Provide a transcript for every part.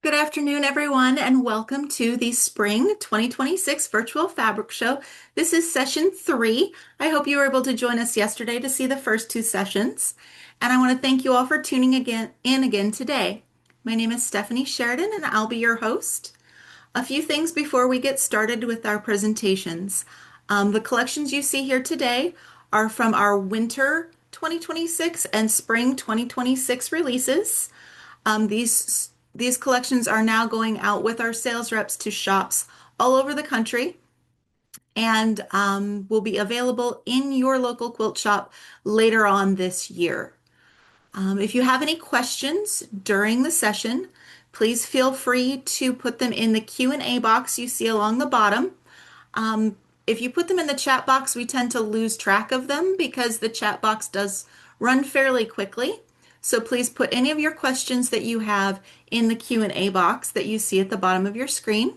Good afternoon, everyone, and welcome to the Spring 2026 Virtual Fabric Show. This is session 3. I hope you were able to join us yesterday to see the first 2 sessions. And I want to thank you all for tuning in again today. My name is Stephanie Sheridan, and I'll be your host. A few things before we get started with our presentations. The collections you see here today are from our Winter 2026 and Spring 2026 releases. These collections are now going out with our sales reps to shops all over the country and will be available in your local quilt shop later on this year. If you have any questions during the session, please feel free to put them in the Q&A box you see along the bottom. If you put them in the chat box, we tend to lose track of them because the chat box does run fairly quickly. So please put any of your questions that you have in the Q&A box that you see at the bottom of your screen.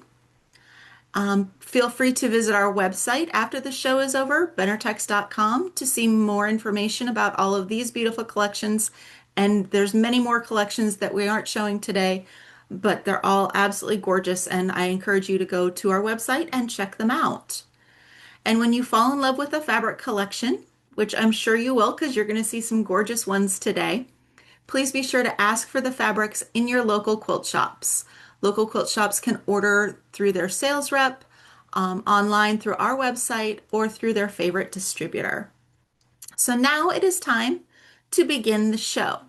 Feel free to visit our website after the show is over, benartex.com, to see more information about all of these beautiful collections. And there's many more collections that we aren't showing today, but they're all absolutely gorgeous, and I encourage you to go to our website and check them out. And when you fall in love with a fabric collection, which I'm sure you will because you're going to see some gorgeous ones today, please be sure to ask for the fabrics in your local quilt shops. Local quilt shops can order through their sales rep, online through our website, or through their favorite distributor. So now it is time to begin the show.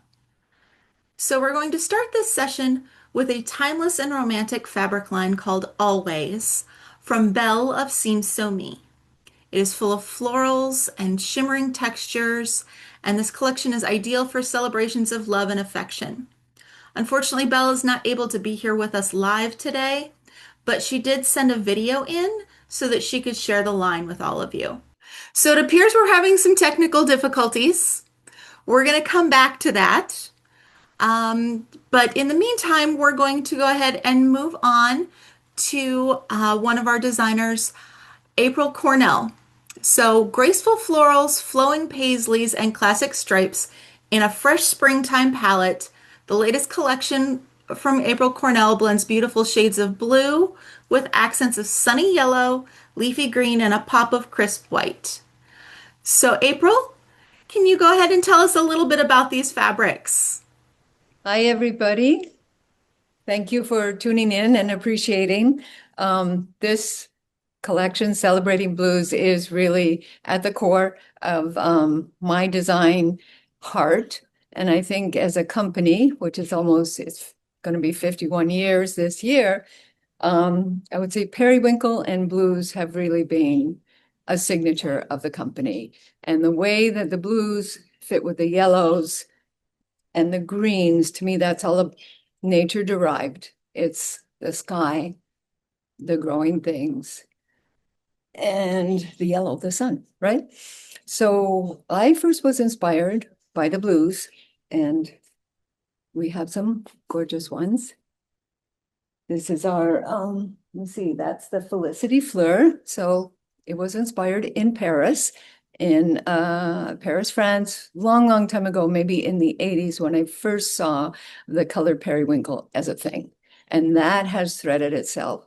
So we're going to start this session with a timeless and romantic fabric line called Always from Belle of Seems So Me. It is full of florals and shimmering textures, and this collection is ideal for celebrations of love and affection. Unfortunately, Belle is not able to be here with us live today, but she did send a video in so that she could share the line with all of you. So it appears we're having some technical difficulties. We're going to come back to that. But in the meantime, we're going to go ahead and move on to one of our designers, April Cornell. So graceful florals, flowing paisleys, and classic stripes in a fresh springtime palette. The latest collection from April Cornell blends beautiful shades of blue with accents of sunny yellow, leafy green, and a pop of crisp white. So April, can you go ahead and tell us a little bit about these fabrics? Hi, everybody. Thank you for tuning in and appreciating this collection, Celebrating Blues, is really at the core of my design heart. And I think as a company, which is it's going to be 51 years this year, I would say periwinkle and blues have really been a signature of the company. And the way that the blues fit with the yellows and the greens, to me, that's all nature derived. It's the sky, the growing things, and the yellow, the sun, right? So I first was inspired by the blues, and we have some gorgeous ones. This is our, let's see, that's the Felicity Fleur. So It was inspired in Paris, in Paris, France, long, long time ago, maybe in the 80s when I first saw the colored periwinkle as a thing. And that has threaded itself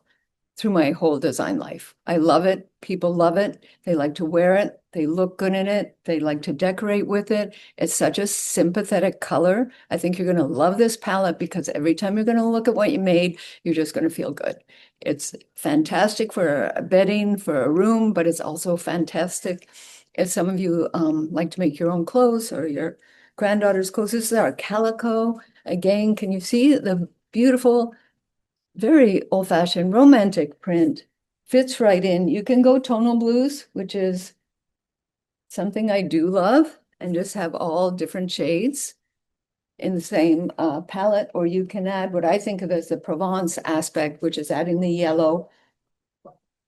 through my whole design life. I love it. People love it. They like to wear it. They look good in it. They like to decorate with it. It's such a sympathetic color. I think you're going to love this palette because every time you're going to look at what you made, you're just going to feel good. It's fantastic for bedding, for a room, but it's also fantastic if some of you like to make your own clothes or your granddaughter's clothes. This is our calico. Again, can you see the beautiful, very old-fashioned romantic print? Fits right in. You can go tonal blues, which is something I do love, and just have all different shades in the same palette, or you can add what I think of as the Provence aspect, which is adding the yellow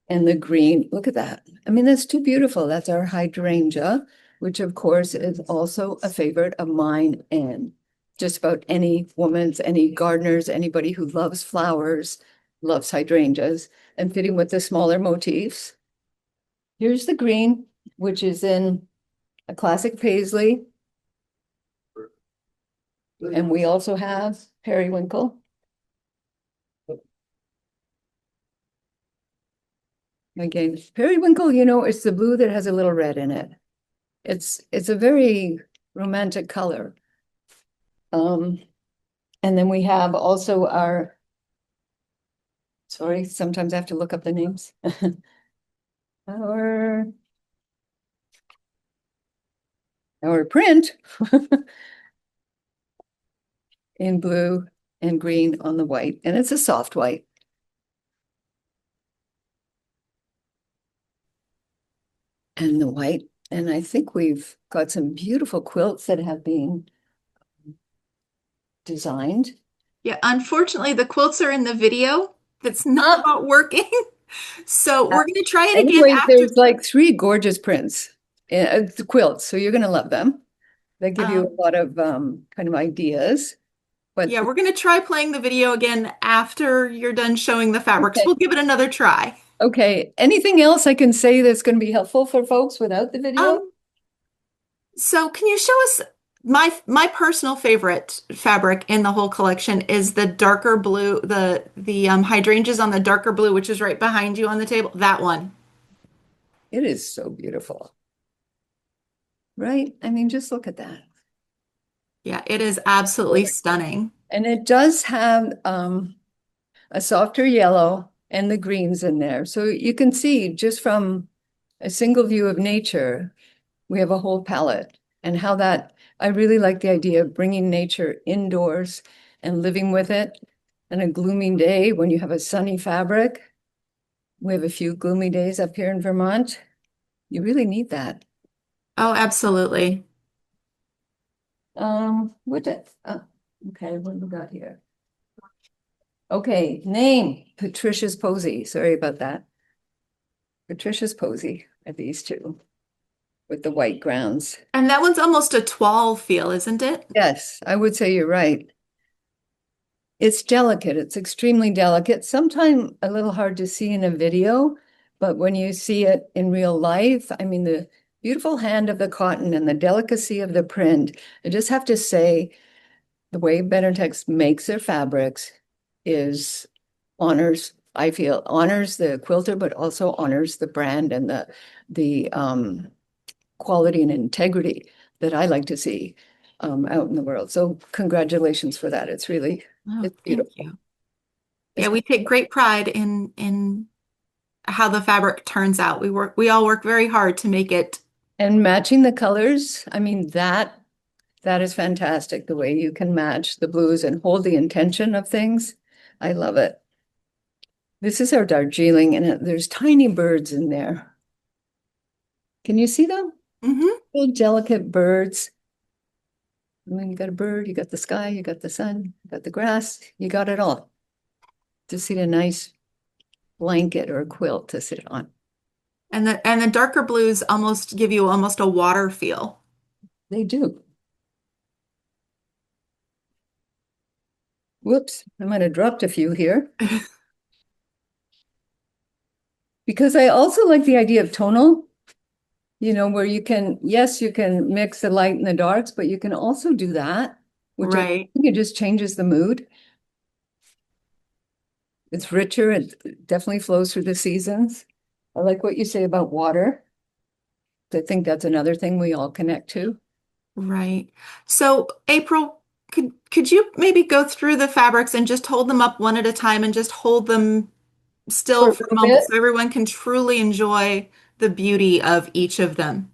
and the green. Look at that. I mean, that's too beautiful. That's our hydrangea, which of course is also a favorite of mine and just about any woman's, any gardeners, anybody who loves flowers, loves hydrangeas, and fitting with the smaller motifs. Here's the green, which is in a classic paisley. And we also have periwinkle. Again, periwinkle, you know, it's the blue that has a little red in it. It's a very romantic color. And then we have also our, sorry, sometimes I have to look up the names. Our print in blue and green on the white, and it's a soft white. And the white, and I think we've got some beautiful quilts that have been designed. Yeah, unfortunately, the quilts are in the video. That's not working. So we're going to try it again Anyway, after. there's like three gorgeous prints, the quilts, so you're going to love them. They give you a lot of kind of ideas. But Yeah, we're going to try playing the video again after you're done showing the fabrics. okay, We'll give it another try. okay. Anything else I can say that's going to be helpful for folks without the video? Um, so can you show us my personal favorite fabric in the whole collection is the darker blue, the hydrangeas on the darker blue, which is right behind you on the table. That one. It is so beautiful, right? I mean, just look at that. Yeah, it is absolutely stunning. And it does have a softer yellow and the greens in there. So you can see just from a single view of nature, we have a whole palette and how that, I really like the idea of bringing nature indoors and living with it. On a gloomy day when you have a sunny fabric, we have a few gloomy days up here in Vermont. You really need that. Oh, absolutely. What did, okay, what do we got here? Okay, name, Patricia's Posy. Sorry about that. Patricia's Posy are these two with the white grounds. And that one's almost a toile feel, isn't it? Yes, I would say you're right. It's delicate. It's extremely delicate. Sometimes a little hard to see in a video, but when you see it in real life, I mean, the beautiful hand of the cotton and the delicacy of the print, I just have to say the way Benartex makes their fabrics is honors, I feel, honors the quilter, but also honors the brand and the quality and integrity that I like to see out in the world. So congratulations for that. It's really, Oh, it's thank beautiful. you. Yeah, It's, we take great pride in how the fabric turns out. We all work very hard to make it. and matching the colors, I mean, that is fantastic, the way you can match the blues and hold the intention of things. I love it. This is our Darjeeling, and there's tiny birds in there. Can you see them? Mhm. Little delicate birds. I mean, you got a bird, you got the sky, you got the sun, you got the grass, you got it all. Just see a nice blanket or a quilt to sit on. And the darker blues almost give you almost a water feel. They do. Whoops, I might have dropped a few here. Because I also like the idea of tonal, where you can, yes, you can mix the light and the darks, but you can also do that, which I Right, think it just changes the mood. It's richer. It definitely flows through the seasons. I like what you say about water. I think that's another thing we all connect to. right. So, April, could you maybe go through the fabrics and just hold them up one at a time and just hold them For still a for a little moment bit. so everyone can truly enjoy the beauty of each of them?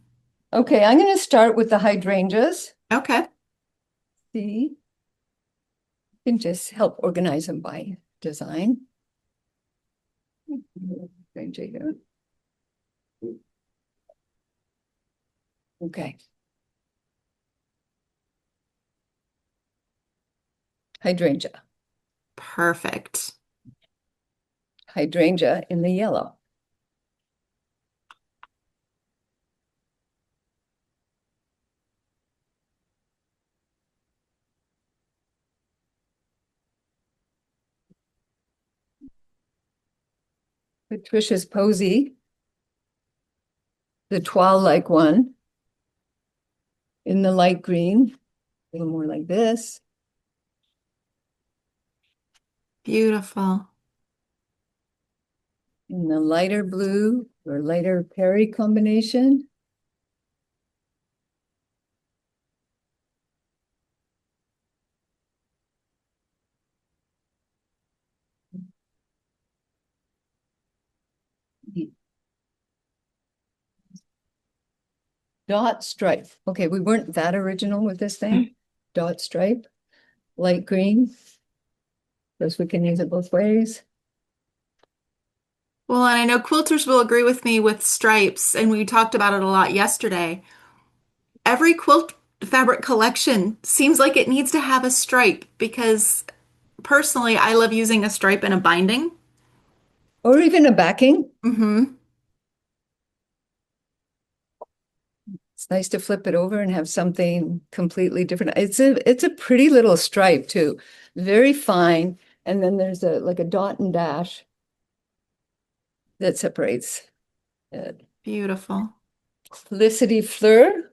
Okay, I'm going to start with the hydrangeas. Okay, See, you can just help organize them by design. Hydrangea here. Okay, hydrangea. perfect. Hydrangea in the yellow. Patricia's Posy, the toile-like one, in the light green, a little more like this. Beautiful. In the lighter blue or lighter Perry combination. Dot stripe. Okay, we weren't that original with this thing. Dot stripe, light green. Because we can use it both ways. Well, and I know quilters will agree with me with stripes, and we talked about it a lot yesterday. Every quilt fabric collection seems like it needs to have a stripe because personally, I love using a stripe in a binding. Or even a backing. Hmm. It's nice to flip it over and have something completely different. It's a pretty little stripe too. Very fine. And then there's a like a dot and dash that separates it. Beautiful. Felicity Fleur.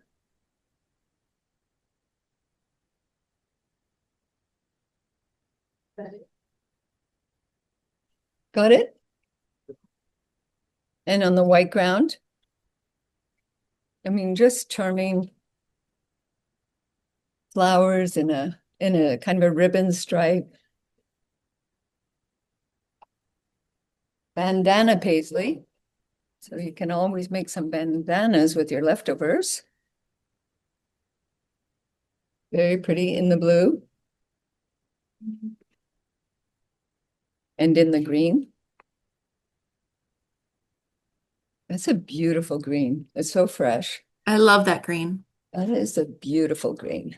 Got it? And on the white ground. I mean, just charming flowers in a kind of a ribbon stripe. Bandana paisley. So you can always make some bandanas with your leftovers. Very pretty in the blue and in the green. That's a beautiful green. It's so fresh. I love that green. That is a beautiful green.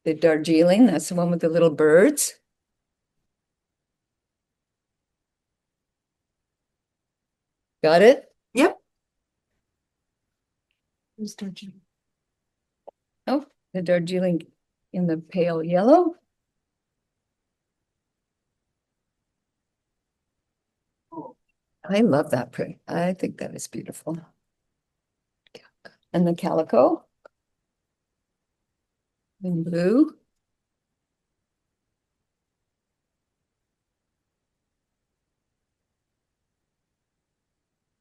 The Darjeeling, that's the one with the little birds. Got it? Yep. Where's Darjeeling? Oh, the Darjeeling in the pale yellow. I love that print. I think that is beautiful. And the calico in blue.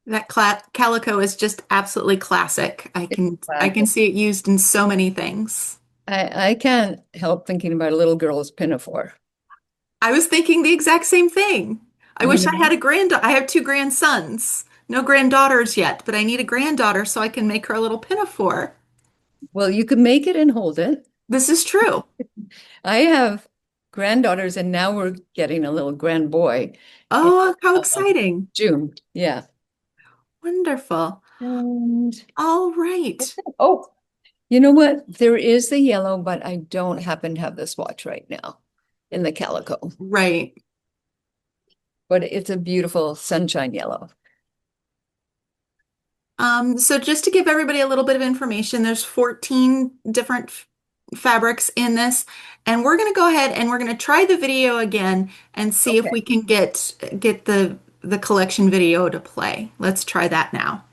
That calico is just absolutely classic. It's I can classic. see it used in so many things. I can't help thinking about a little girl's pinafore. I was thinking the exact same thing. I You wish I had know? a I have two grandsons. No granddaughters yet, but I need a granddaughter so I can make her a little pinafore. Well, you could make it and hold it. This is true. I have granddaughters, and now we're getting a little grand boy in Oh, how uh, exciting. June. Yeah. Wonderful. And All right. oh, you know what? There is the yellow, but I don't happen to have the swatch right now in the calico. Right. But it's a beautiful sunshine yellow. So just to give everybody a little bit of information, there's 14 different fabrics in this, and we're going to go ahead and we're going to try the video again and see if Okay. we can get the collection video to play. Let's try that now.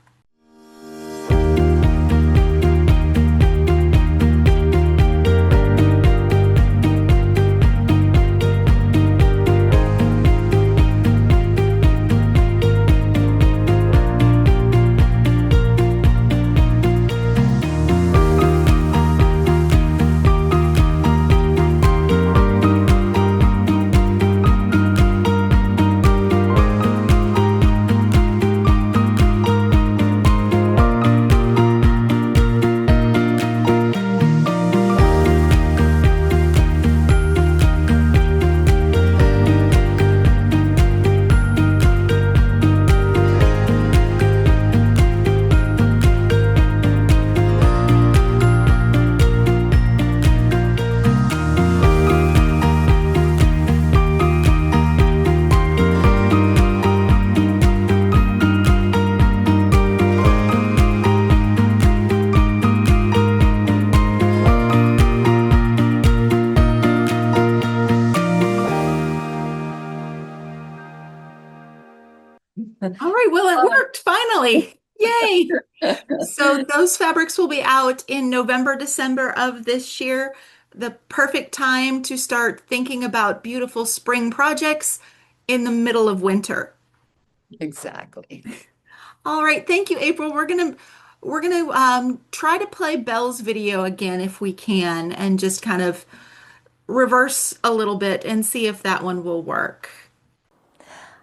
All right, well, it worked finally. Yay! So those fabrics will be out in November, December of this year. The perfect time to start thinking about beautiful spring projects in the middle of winter. Exactly. All right, thank you, April. We're gonna try to play Belle's video again if we can, and just kind of reverse a little bit and see if that one will work.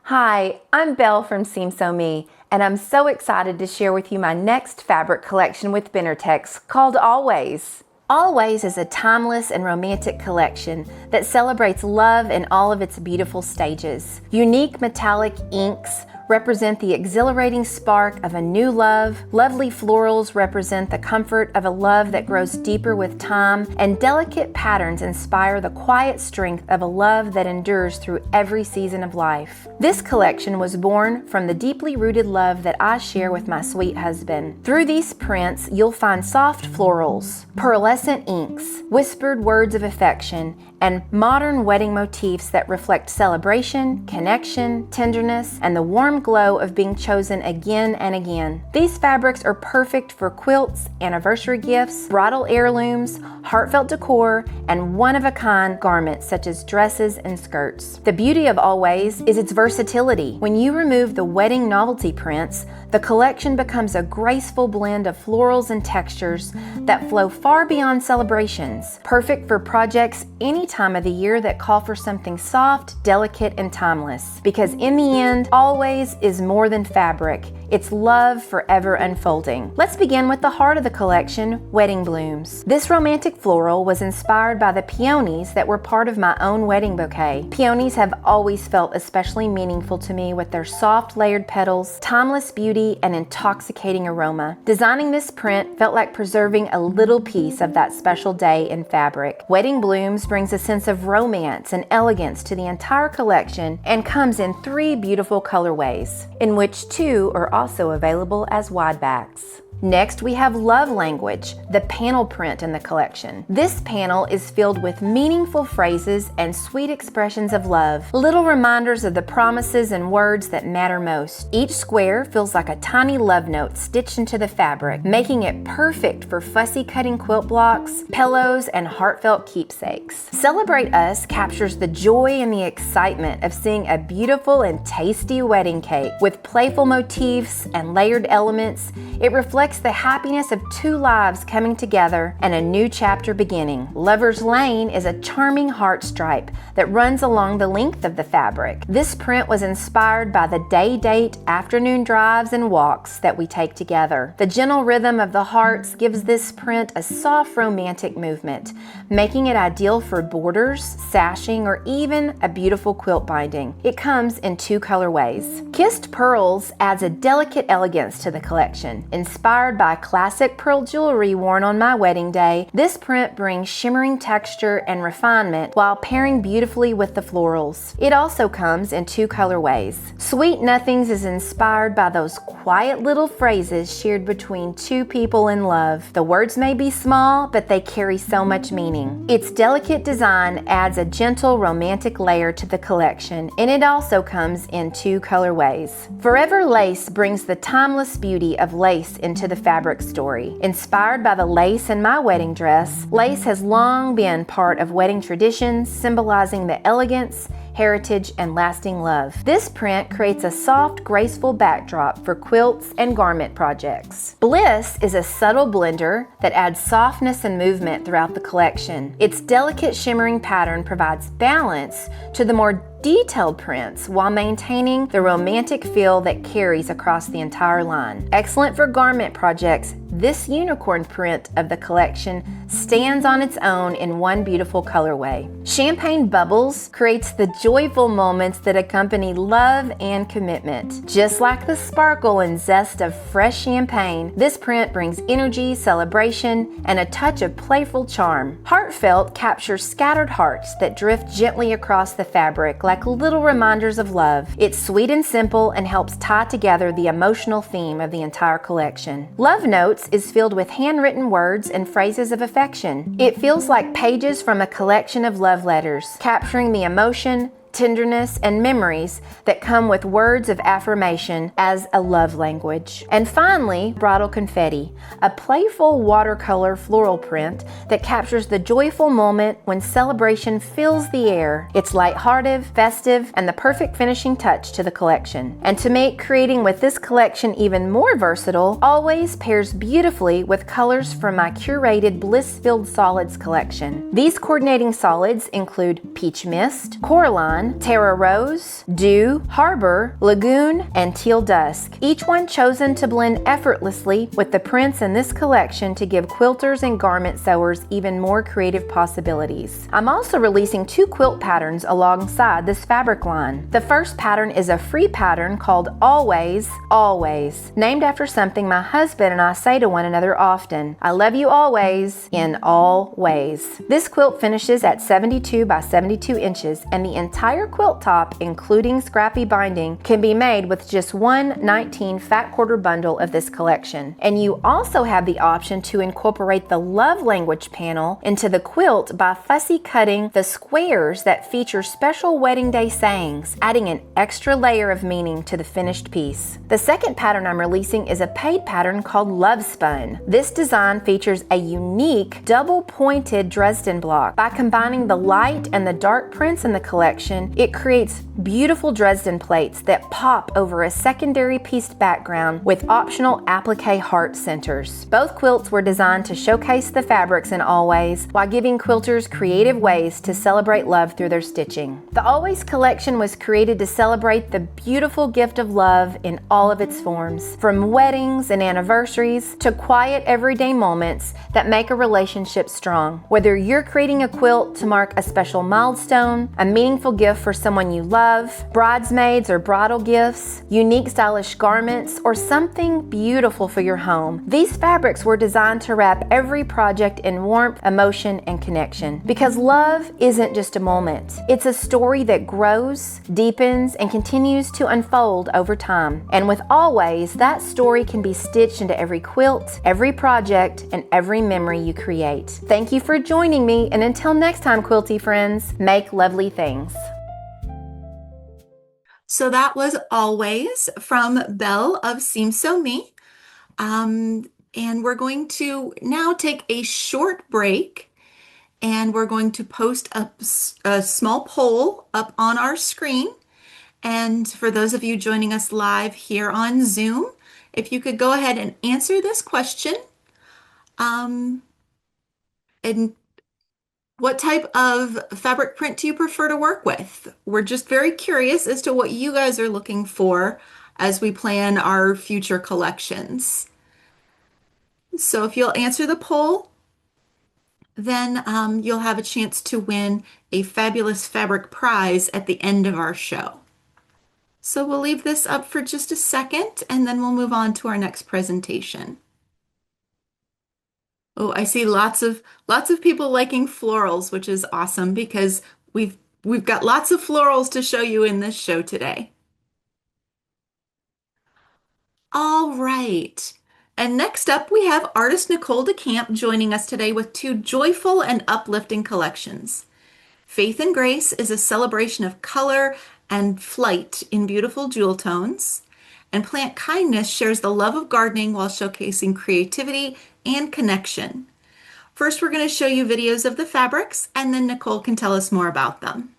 Hi, I'm Belle from Seam Sew Me, and I'm so excited to share with you my next fabric collection with Benartex called Always. Always is a timeless and romantic collection that celebrates love in all of its beautiful stages. Unique metallic inks represent the exhilarating spark of a new love, lovely florals represent the comfort of a love that grows deeper with time, and delicate patterns inspire the quiet strength of a love that endures through every season of life. This collection was born from the deeply rooted love that I share with my sweet husband. Through these prints, you'll find soft florals, pearlescent inks, whispered words of affection, and modern wedding motifs that reflect celebration, connection, tenderness, and the warm glow of being chosen again and again. These fabrics are perfect for quilts, anniversary gifts, bridal heirlooms, heartfelt decor, and one-of-a-kind garments such as dresses and skirts. The beauty of Always is its versatility. When you remove the wedding novelty prints, the collection becomes a graceful blend of florals and textures that flow far beyond celebrations, perfect for projects any time of the year that call for something soft, delicate, and timeless. Because in the end, Always is more than fabric. It's love forever unfolding. Let's begin with the heart of the collection, Wedding Blooms. This romantic floral was inspired by the peonies that were part of my own wedding bouquet. Peonies have always felt especially meaningful to me with their soft layered petals, timeless beauty, and intoxicating aroma. Designing this print felt like preserving a little piece of that special day in fabric. Wedding Blooms brings a sense of romance and elegance to the entire collection and comes in 3 beautiful colorways, in which 2 are also available as wide backs. Next, we have Love Language, the panel print in the collection. This panel is filled with meaningful phrases and sweet expressions of love, little reminders of the promises and words that matter most. Each square feels like a tiny love note stitched into the fabric, making it perfect for fussy cutting quilt blocks, pillows, and heartfelt keepsakes. Celebrate Us captures the joy and the excitement of seeing a beautiful and tasty wedding cake. With playful motifs and layered elements, it reflects the happiness of 2 lives coming together and a new chapter beginning. Lover's Lane is a charming heart stripe that runs along the length of the fabric. This print was inspired by the day-date afternoon drives and walks that we take together. The gentle rhythm of the hearts gives this print a soft romantic movement, making it ideal for borders, sashing, or even a beautiful quilt binding. It comes in 2 colorways. Kissed Pearls adds a delicate elegance to the collection, inspired Inspired by classic pearl jewelry worn on my wedding day, this print brings shimmering texture and refinement while pairing beautifully with the florals. It also comes in 2 colorways. Sweet Nothings is inspired by those quiet little phrases shared between 2 people in love. The words may be small, but they carry so much meaning. Its delicate design adds a gentle romantic layer to the collection, and it also comes in 2 colorways. Forever Lace brings the timeless beauty of lace into the fabric story. Inspired by the lace in my wedding dress, lace has long been part of wedding traditions, symbolizing the elegance, heritage, and lasting love. This print creates a soft, graceful backdrop for quilts and garment projects. Bliss is a subtle blender that adds softness and movement throughout the collection. Its delicate shimmering pattern provides balance to the more detailed prints while maintaining the romantic feel that carries across the entire line. Excellent for garment projects, this unicorn print of the collection stands on its own in one beautiful colorway. Champagne Bubbles creates the joyful moments that accompany love and commitment. Just like the sparkle and zest of fresh champagne, this print brings energy, celebration, and a touch of playful charm. Heartfelt captures scattered hearts that drift gently across the fabric like little reminders of love. It's sweet and simple and helps tie together the emotional theme of the entire collection. Love Notes is filled with handwritten words and phrases of affection. It feels like pages from a collection of love letters, capturing the emotion, tenderness, and memories that come with words of affirmation as a love language. And finally, Bridal Confetti, a playful watercolor floral print that captures the joyful moment when celebration fills the air. It's lighthearted, festive, and the perfect finishing touch to the collection. And to make creating with this collection even more versatile, Always pairs beautifully with colors from my curated Bliss-Filled Solids collection. These coordinating solids include Peach Mist, Coraline, Terra Rose, Dew, Harbor, Lagoon, and Teal Dusk, each one chosen to blend effortlessly with the prints in this collection to give quilters and garment sewers even more creative possibilities. I'm also releasing 2 quilt patterns alongside this fabric line. The first pattern is a free pattern called Always, Always, named after something my husband and I say to one another often. I love you always, in all ways. This quilt finishes at 72 by 72 inches, and the entire quilt top, including scrappy binding, can be made with just one 19 fat quarter bundle of this collection. And you also have the option to incorporate the love language panel into the quilt by fussy cutting the squares that feature special wedding day sayings, adding an extra layer of meaning to the finished piece. The second pattern I'm releasing is a paid pattern called Love Spun. This design features a unique double-pointed Dresden block. By combining the light and the dark prints in the collection, it creates beautiful Dresden plates that pop over a secondary pieced background with optional applique heart centers. Both quilts were designed to showcase the fabrics in Always while giving quilters creative ways to celebrate love through their stitching. The Always collection was created to celebrate the beautiful gift of love in all of its forms, from weddings and anniversaries to quiet everyday moments that make a relationship strong. Whether you're creating a quilt to mark a special milestone, a meaningful gift for someone you love, bridesmaids or bridal gifts, unique stylish garments, or something beautiful for your home, these fabrics were designed to wrap every project in warmth, emotion, and connection. Because love isn't just a moment. It's a story that grows, deepens, and continues to unfold over time. And with Always, that story can be stitched into every quilt, every project, and every memory you create. Thank you for joining me, and until next time, quilty friends, make lovely things. So that was Always from Belle of Seems So Me. And we're going to now take a short break, and we're going to post a small poll up on our screen. And for those of you joining us live here on Zoom, if you could go ahead and answer this question, and what type of fabric print do you prefer to work with? We're just very curious as to what you guys are looking for as we plan our future collections. So if you'll answer the poll, then you'll have a chance to win a fabulous fabric prize at the end of our show. So we'll leave this up for just a second, and then we'll move on to our next presentation. Oh, I see lots of people liking florals, which is awesome because we've got lots of florals to show you in this show today. All right. And next up, we have artist Nicole DeCamp joining us today with two joyful and uplifting collections. Faith and Grace is a celebration of color and flight in beautiful jewel tones. And Plant Kindness shares the love of gardening while showcasing creativity and connection. First, we're going to show you videos of the fabrics, and then Nicole can tell us more about them.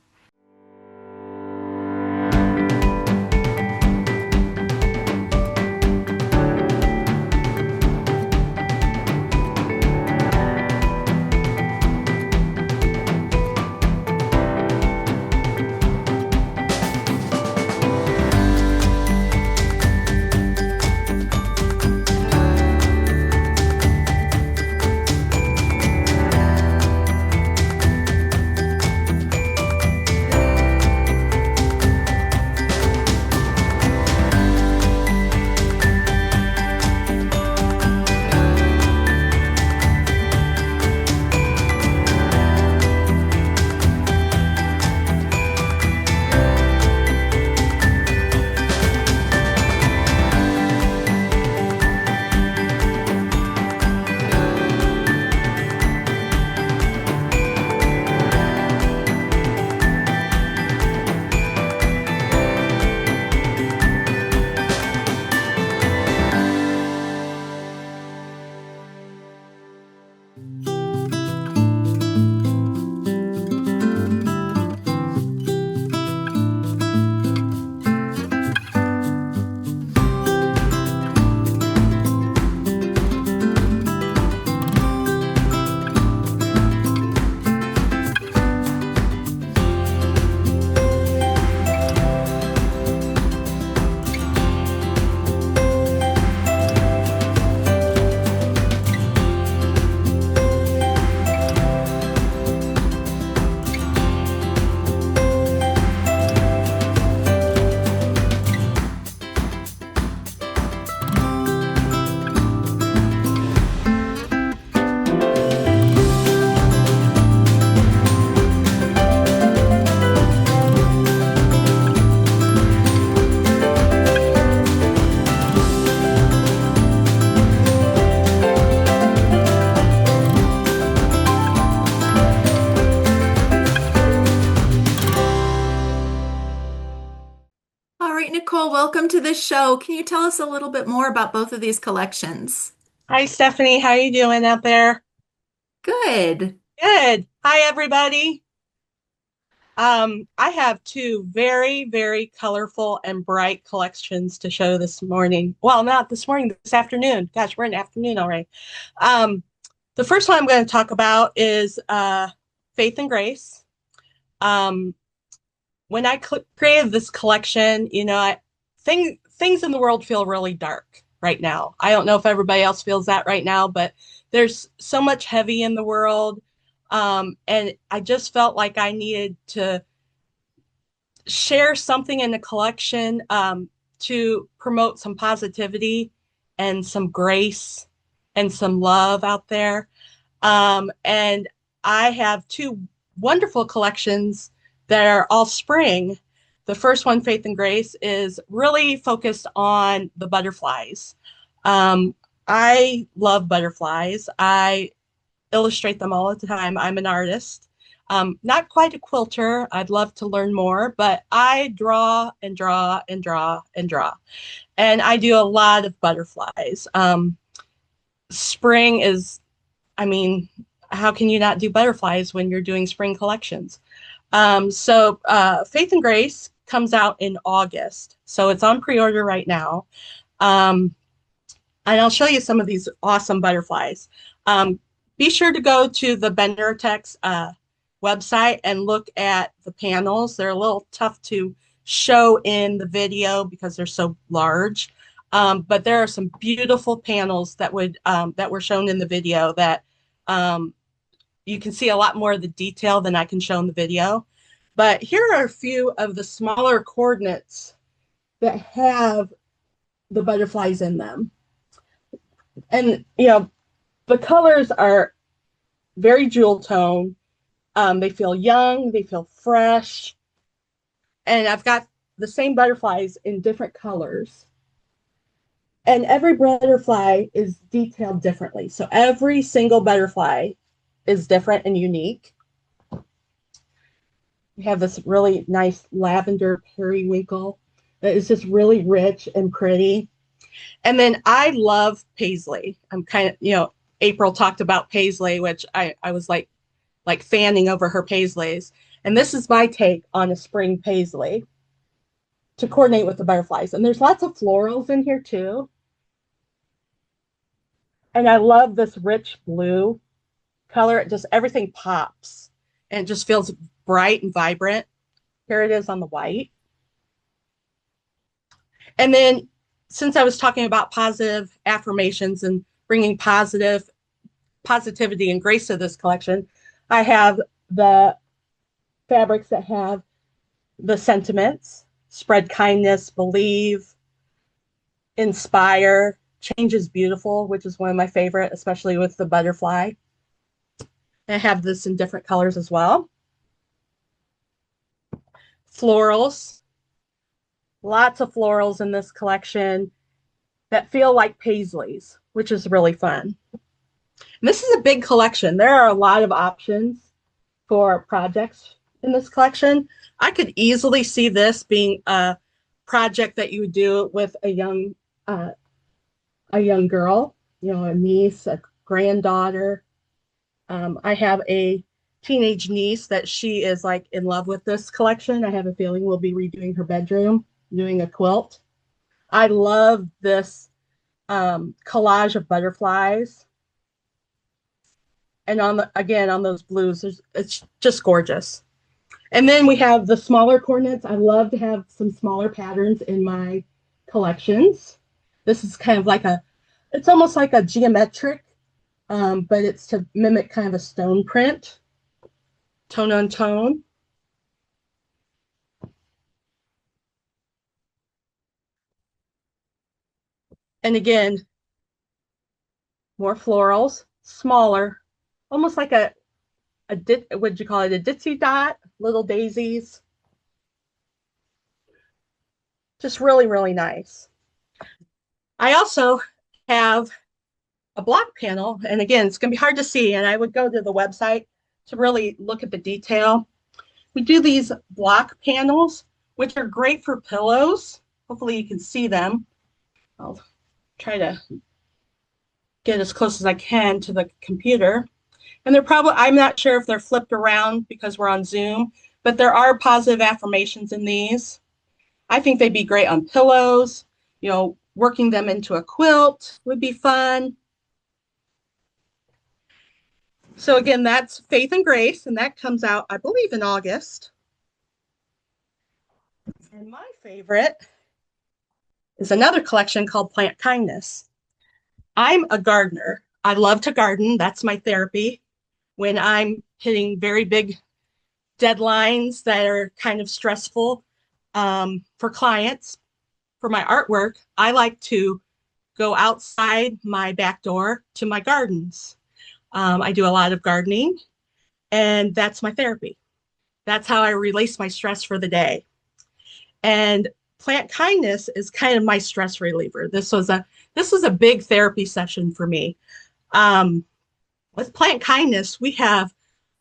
All right, Nicole, welcome to the show. Can you tell us a little bit more about both of these collections? Hi, Stephanie. How you doing out there? Good. Good. Hi, everybody. I have two very, very colorful and bright collections to show this morning. Well, not this morning, this afternoon. Gosh, we're in the afternoon already. Um, the first one I'm going to talk about is Faith and Grace. Um, when I created this collection, things in the world feel really dark right now. I don't know if everybody else feels that right now, but there's so much heavy in the world. And I just felt like I needed to share something in the collection to promote some positivity and some grace and some love out there. And I have two wonderful collections that are all spring. The first one, Faith and Grace, is really focused on the butterflies. I love butterflies. I illustrate them all the time. I'm an artist. Not quite a quilter. I'd love to learn more, but I draw and draw and draw and draw. And I do a lot of butterflies. Spring is, I mean, how can you not do butterflies when you're doing spring collections? Faith and Grace comes out in August. So it's on pre-order right now. And I'll show you some of these awesome butterflies. Be sure to go to the Benartex website and look at the panels. They're a little tough to show in the video because they're so large. But there are some beautiful panels that were shown in the video that you can see a lot more of the detail than I can show in the video. But here are a few of the smaller coordinates that have the butterflies in them. And, The colors are very jewel tone. They feel young, they feel fresh. And I've got the same butterflies in different colors. And every butterfly is detailed differently. So every single butterfly is different and unique. We have this really nice lavender periwinkle that is just really rich and pretty. And then I love paisley. I'm kind of, April talked about paisley, which I was like fanning over her paisleys. And this is my take on a spring paisley to coordinate with the butterflies. And there's lots of florals in here too. And I love this rich blue color. It just, everything pops and it just feels bright and vibrant. Here it is on the white. And then since I was talking about positive affirmations and bringing positivity and grace to this collection, I have the fabrics that have the sentiments: spread kindness, believe, inspire, change is beautiful, which is one of my favorite, especially with the butterfly. I have this in different colors as well. Florals, lots of florals in this collection that feel like paisleys, which is really fun. And this is a big collection. There are a lot of options for projects in this collection. I could easily see this being a project that you would do with a young girl, a niece, a granddaughter. I have a teenage niece that she is like in love with this collection. I have a feeling we'll be redoing her bedroom, doing a quilt. I love this collage of butterflies. And on those blues, it's just gorgeous. And then we have the smaller coordinates. I love to have some smaller patterns in my collections. This is kind of like it's almost like a geometric, but it's to mimic kind of a stone print, tone on tone. And again, more florals, smaller, almost like what'd you call it? A ditzy dot, little daisies. Just really, really nice. I also have a block panel. And again, it's going to be hard to see. And I would go to the website to really look at the detail. We do these block panels, which are great for pillows. Hopefully you can see them. I'll try to get as close as I can to the computer. And they're probably, I'm not sure if they're flipped around because we're on Zoom, but there are positive affirmations in these. I think they'd be great on pillows. Working them into a quilt would be fun. So again, that's Faith and Grace, and that comes out, I believe, in August. And my favorite is another collection called Plant Kindness. I'm a gardener. I love to garden. That's my therapy. When I'm hitting very big deadlines that are kind of stressful for clients, for my artwork, I like to go outside my back door to my gardens. I do a lot of gardening, and that's my therapy. That's how I release my stress for the day. And Plant Kindness is kind of my stress reliever. This was a big therapy session for me. With Plant Kindness, we have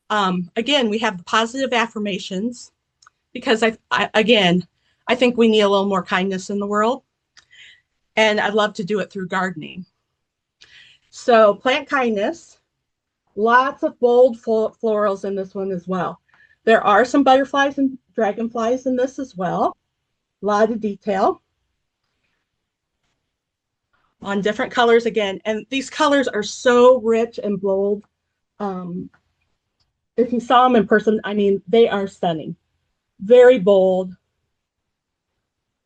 the positive affirmations, because I think we need a little more kindness in the world. And I'd love to do it through gardening. So Plant Kindness, lots of bold florals in this one as well. There are some butterflies and dragonflies in this as well. A lot of detail on different colors again. And these colors are so rich and bold. If you saw them in person, I mean, they are stunning. Very bold.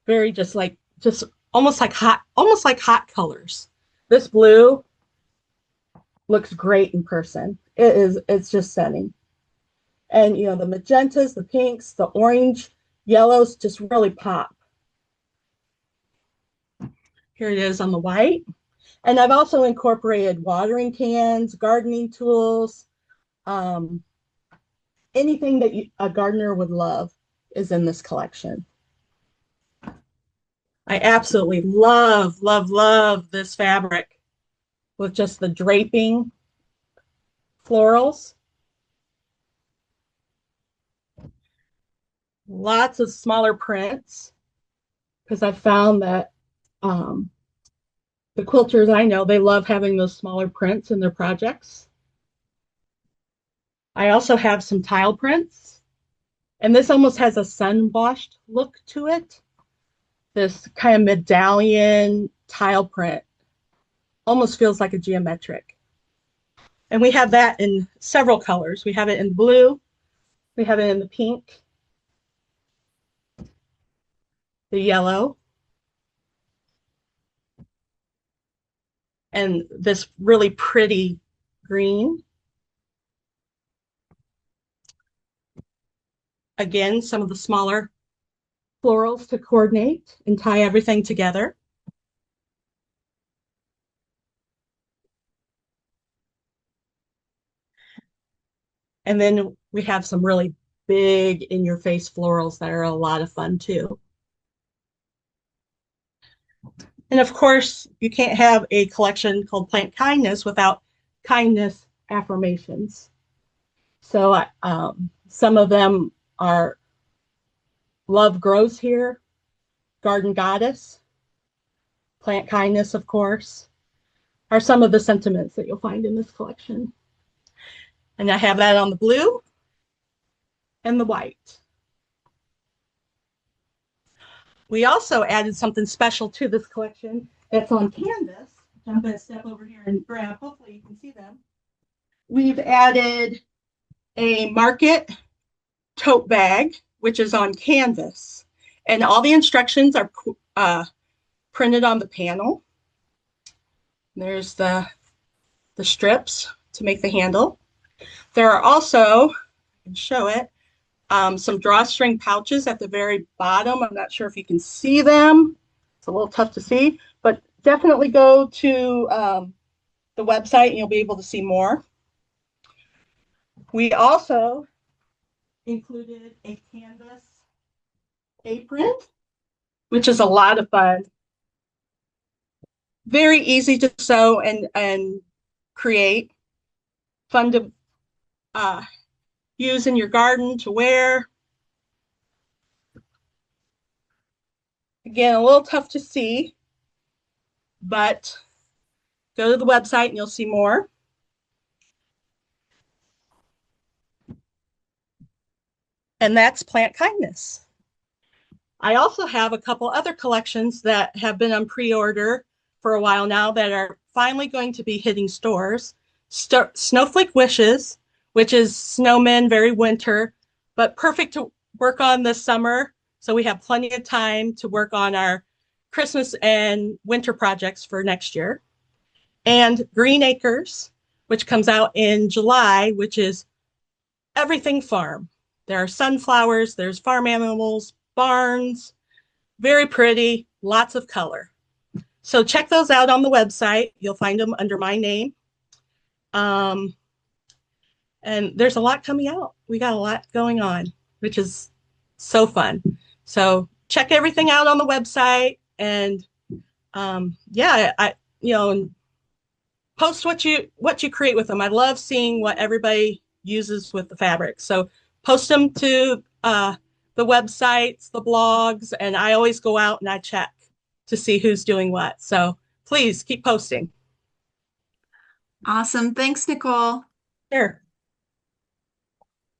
Very just almost like hot colors. This blue looks great in person. It's just stunning. And the magentas, the pinks, the orange, yellows just really pop. Here it is on the white. And I've also incorporated watering cans, gardening tools, anything that a gardener would love is in this collection. I absolutely love, love, love this fabric with just the draping florals. Lots of smaller prints because I've found that the quilters I know, they love having those smaller prints in their projects. I also have some tile prints, and this almost has a sun-washed look to it. This kind of medallion tile print almost feels like a geometric. And we have that in several colors. We have it in blue, we have it in the pink, the yellow, and this really pretty green. Again, some of the smaller florals to coordinate and tie everything together. And then we have some really big in-your-face florals that are a lot of fun too. And of course, you can't have a collection called Plant Kindness without kindness affirmations. So some of them are Love Grows Here, Garden Goddess, Plant Kindness, of course, are some of the sentiments that you'll find in this collection. And I have that on the blue and the white. We also added something special to this collection that's on canvas, which I'm going to step over here and grab. Hopefully you can see them. We've added a market tote bag, which is on canvas. And all the instructions are printed on the panel. There's the strips to make the handle. There are also, I can show it, some drawstring pouches at the very bottom. I'm not sure if you can see them. It's a little tough to see, but definitely go to the website and you'll be able to see more. We also included a canvas apron, which is a lot of fun. Very easy to sew and create. Fun to use in your garden to wear. Again, a little tough to see, but go to the website and you'll see more. And that's Plant Kindness. I also have a couple other collections that have been on pre-order for a while now that are finally going to be hitting stores. Snowflake Wishes, which is snowmen, very winter, but perfect to work on this summer. So we have plenty of time to work on our Christmas and winter projects for next year. And Green Acres, which comes out in July, which is everything farm. There are sunflowers, there's farm animals, barns, very pretty, lots of color. So check those out on the website. You'll find them under my name. And there's a lot coming out. We got a lot going on, which is so fun. So check everything out on the website, and yeah, post what you create with them. I love seeing what everybody uses with the fabric. So post them to the websites, the blogs, and I always go out and I check to see who's doing what. So please keep posting. Awesome. Thanks, Nicole. Sure.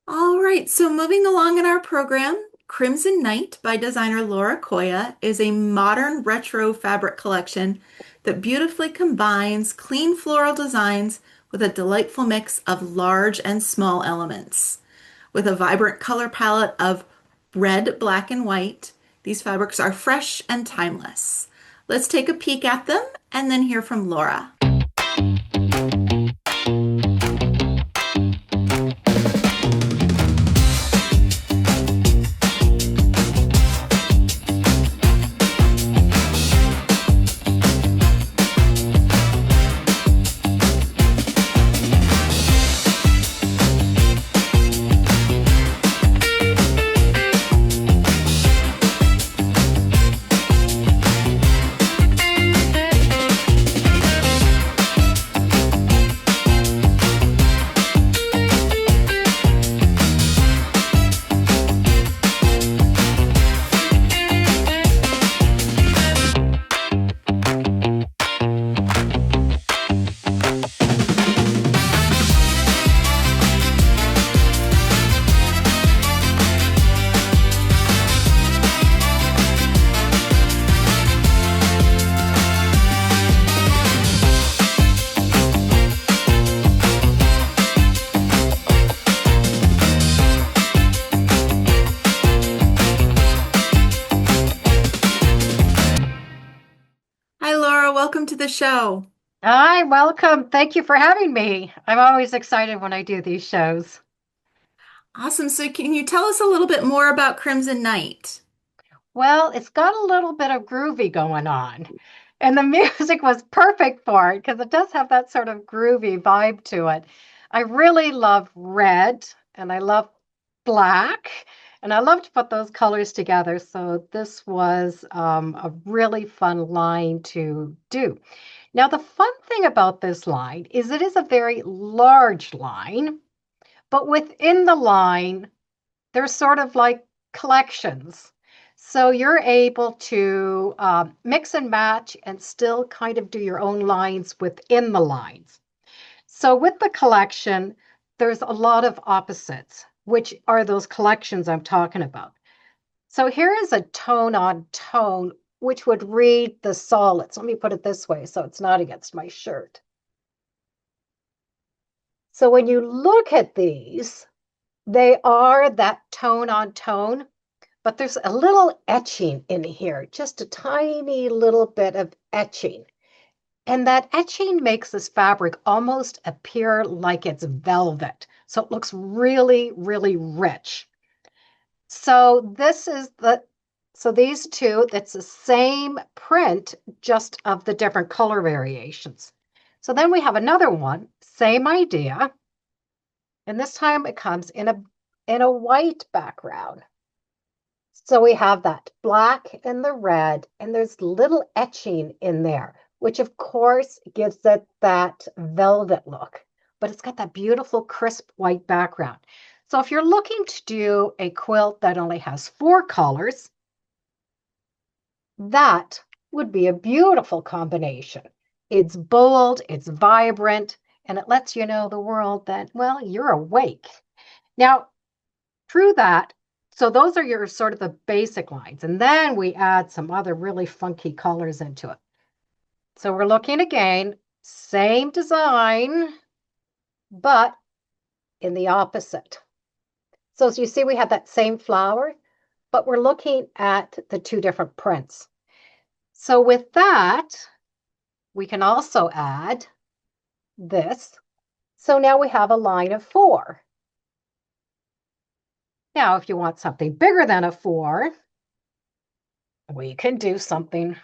All right, so moving along in our program, Crimson Night by designer Laura Coia is a modern retro fabric collection that beautifully combines clean floral designs with a delightful mix of large and small elements. With a vibrant color palette of red, black, and white, these fabrics are fresh and timeless. Let's take a peek at them and then hear from Laura. Cora. Welcome to the show. Hi, welcome. Thank you for having me. I'm always excited when I do these shows. Awesome. So, can you tell us a little bit more about Crimson Night? Well, it's got a little bit of groovy going on, and the music was perfect for it because it does have that sort of groovy vibe to it. I really love red and I love black, and I love to put those colors together. So this was a really fun line to do. Now, the fun thing about this line is it is a very large line, but within the line, there's sort of like collections. So you're able to mix and match and still kind of do your own lines within the lines. So with the collection, there's a lot of opposites, which are those collections I'm talking about. So here is a tone on tone, which would read the solids. Let me put it this way so it's not against my shirt. So when you look at these, they are that tone on tone, but there's a little etching in here, just a tiny little bit of etching. And that etching makes this fabric almost appear like it's velvet. So it looks really, really rich. So these two, it's the same print, just of the different color variations. So then we have another one, same idea. And this time it comes in a white background. So we have that black and the red, and there's little etching in there, which of course gives it that velvet look, but it's got that beautiful crisp white background. So if you're looking to do a quilt that only has 4 colors, that would be a beautiful combination. It's bold, it's vibrant, and it lets you know the world that, well, you're awake. Now, through that, so those are your sort of the basic lines. And then we add some other really funky colors into it. So we're looking again, same design, but in the opposite. So as you see, we have that same flower, but we're looking at the 2 different prints. So with that, we can also add this. So now we have a line of 4. Now, if you want something bigger than a 4, we can do something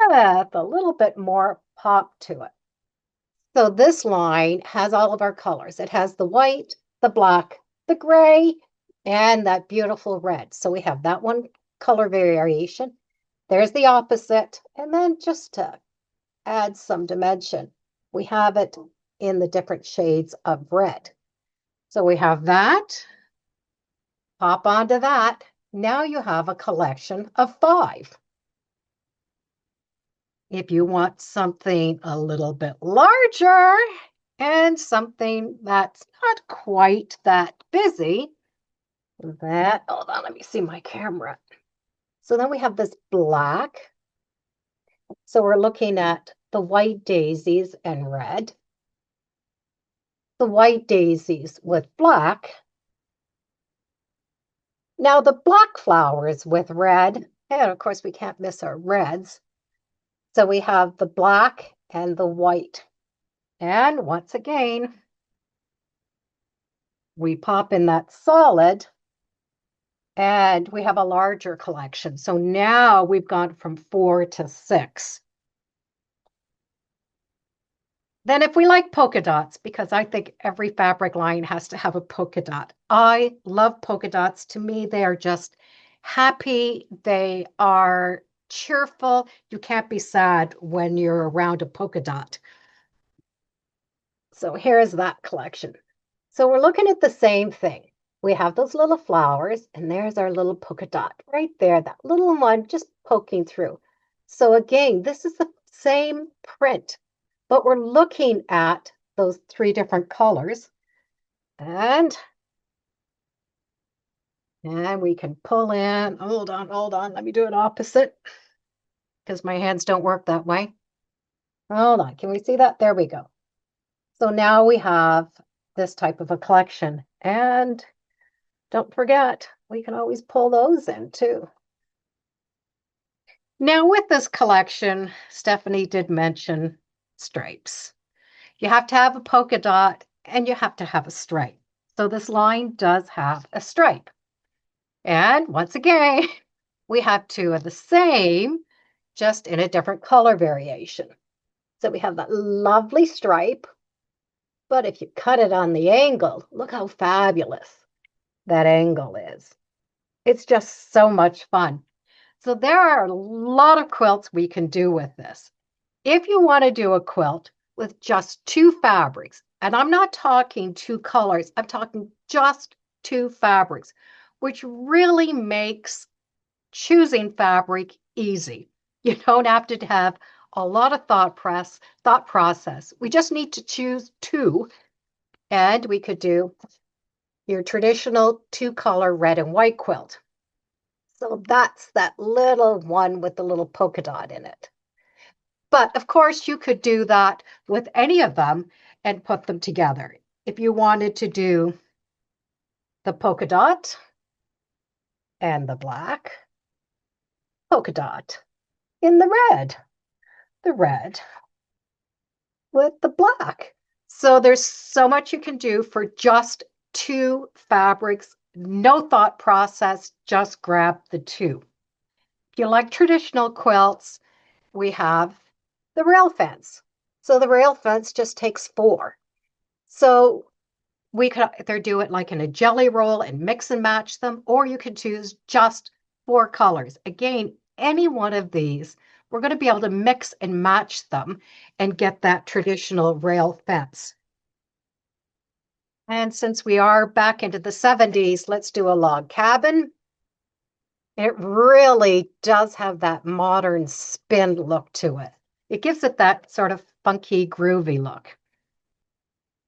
with a little bit more pop to it. So this line has all of our colors. It has the white, the black, the gray, and that beautiful red. So we have that one color variation. There's the opposite. And then just to add some dimension, we have it in the different shades of red. So we have that. Pop onto that. Now you have a collection of 5. If you want something a little bit larger and something that's not quite that busy, hold on, let me see my camera. So then we have this black. So we're looking at the white daisies and red, the white daisies with black. Now the black flowers with red, and of course we can't miss our reds. So we have the black and the white. And once again, we pop in that solid and we have a larger collection. So now we've gone from 4 to 6. Then if we like polka dots, because I think every fabric line has to have a polka dot. I love polka dots. To me, they are just happy. They are cheerful. You can't be sad when you're around a polka dot. So here's that collection. So we're looking at the same thing. We have those little flowers, and there's our little polka dot right there, that little one just poking through. So again, this is the same print, but we're looking at those 3 different colors. And we can pull in, hold on, let me do it opposite because my hands don't work that way. Hold on, can we see that? There we go. So now we have this type of a collection. And don't forget, we can always pull those in too. Now with this collection, Stephanie did mention stripes. You have to have a polka dot and you have to have a stripe. So this line does have a stripe. And once again, we have two of the same, just in a different color variation. So we have that lovely stripe, but if you cut it on the angle, look how fabulous that angle is. It's just so much fun. So there are a lot of quilts we can do with this. If you want to do a quilt with just two fabrics, and I'm not talking two colors, I'm talking just two fabrics, which really makes choosing fabric easy. You don't have to have a lot of thought process. We just need to choose two, and we could do your traditional two-color red and white quilt. So that's that little one with the little polka dot in it. But of course, you could do that with any of them and put them together. If you wanted to do the polka dot and the black, polka dot in the red with the black. So there's so much you can do for just two fabrics, no thought process, just grab the two. If you like traditional quilts, we have the rail fence. So the rail fence just takes four. So we could either do it like in a jelly roll and mix and match them, or you could choose just four colors. Again, any one of these, we're going to be able to mix and match them and get that traditional rail fence. And since we are back into the 70s, let's do a log cabin. It really does have that modern spin look to it. It gives it that sort of funky, groovy look.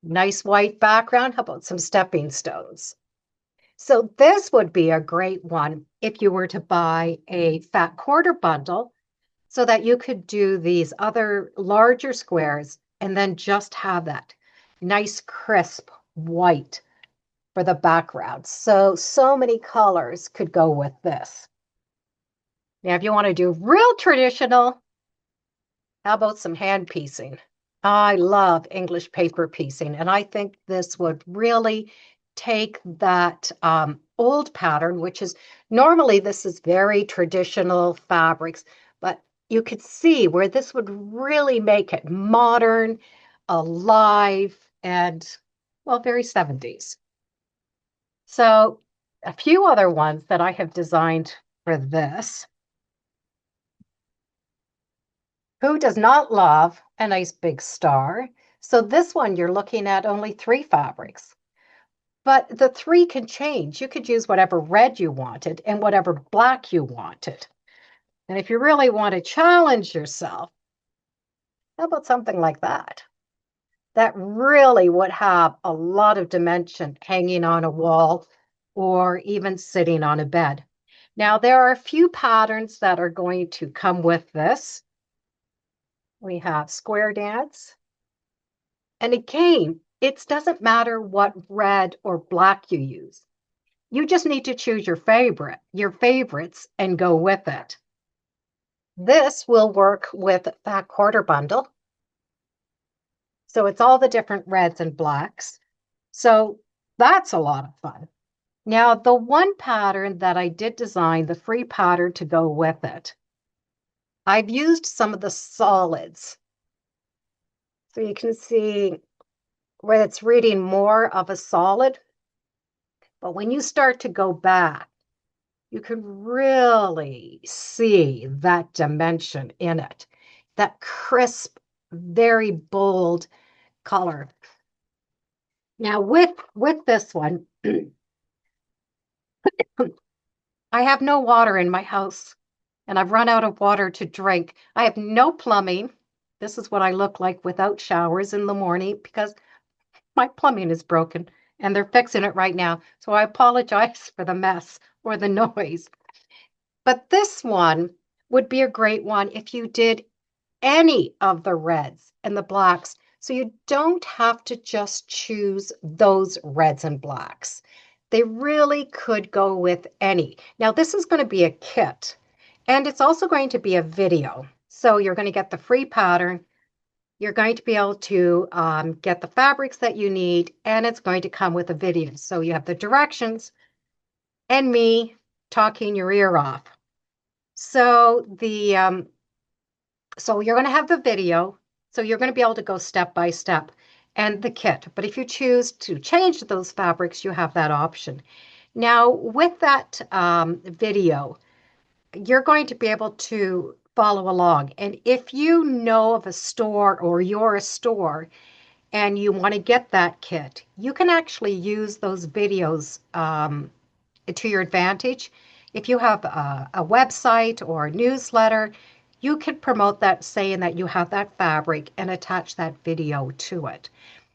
Nice white background. How about some stepping stones? So this would be a great one if you were to buy a fat quarter bundle so that you could do these other larger squares and then just have that nice crisp white for the background. So many colors could go with this. Now, if you want to do real traditional, how about some hand piecing? I love English paper piecing, and I think this would really take that old pattern, which is normally this is very traditional fabrics, but you could see where this would really make it modern, alive, and, well, very 70s. So a few other ones that I have designed for this. Who does not love a nice big star? So this one, you're looking at only three fabrics, but the three can change. You could use whatever red you wanted and whatever black you wanted. And if you really want to challenge yourself, how about something like that? That really would have a lot of dimension hanging on a wall or even sitting on a bed. Now, there are a few patterns that are going to come with this. We have square dance. And again, it doesn't matter what red or black you use. You just need to choose your favorites and go with it. This will work with that quarter bundle. So it's all the different reds and blacks. So that's a lot of fun. Now, the one pattern that I did design, the free pattern to go with it, I've used some of the solids. So you can see where it's reading more of a solid. But when you start to go back, you can really see that dimension in it, that crisp, very bold color. Now with this one, I have no water in my house and I've run out of water to drink. I have no plumbing. This is what I look like without showers in the morning because my plumbing is broken and they're fixing it right now. So I apologize for the mess or the noise. But this one would be a great one if you did any of the reds and the blacks. So you don't have to just choose those reds and blacks. They really could go with any. Now, this is going to be a kit. And it's also going to be a video. So you're going to get the free pattern. You're going to be able to get the fabrics that you need, and it's going to come with a video. So you have the directions and me talking your ear off. So so you're going to have the video. So you're going to be able to go step by step and the kit. But if you choose to change those fabrics, you have that option. Now, with that video, you're going to be able to follow along. And if you know of a store or you're a store and you want to get that kit, you can actually use those videos to your advantage. If you have a website or a newsletter, you could promote that saying that you have that fabric and attach that video to it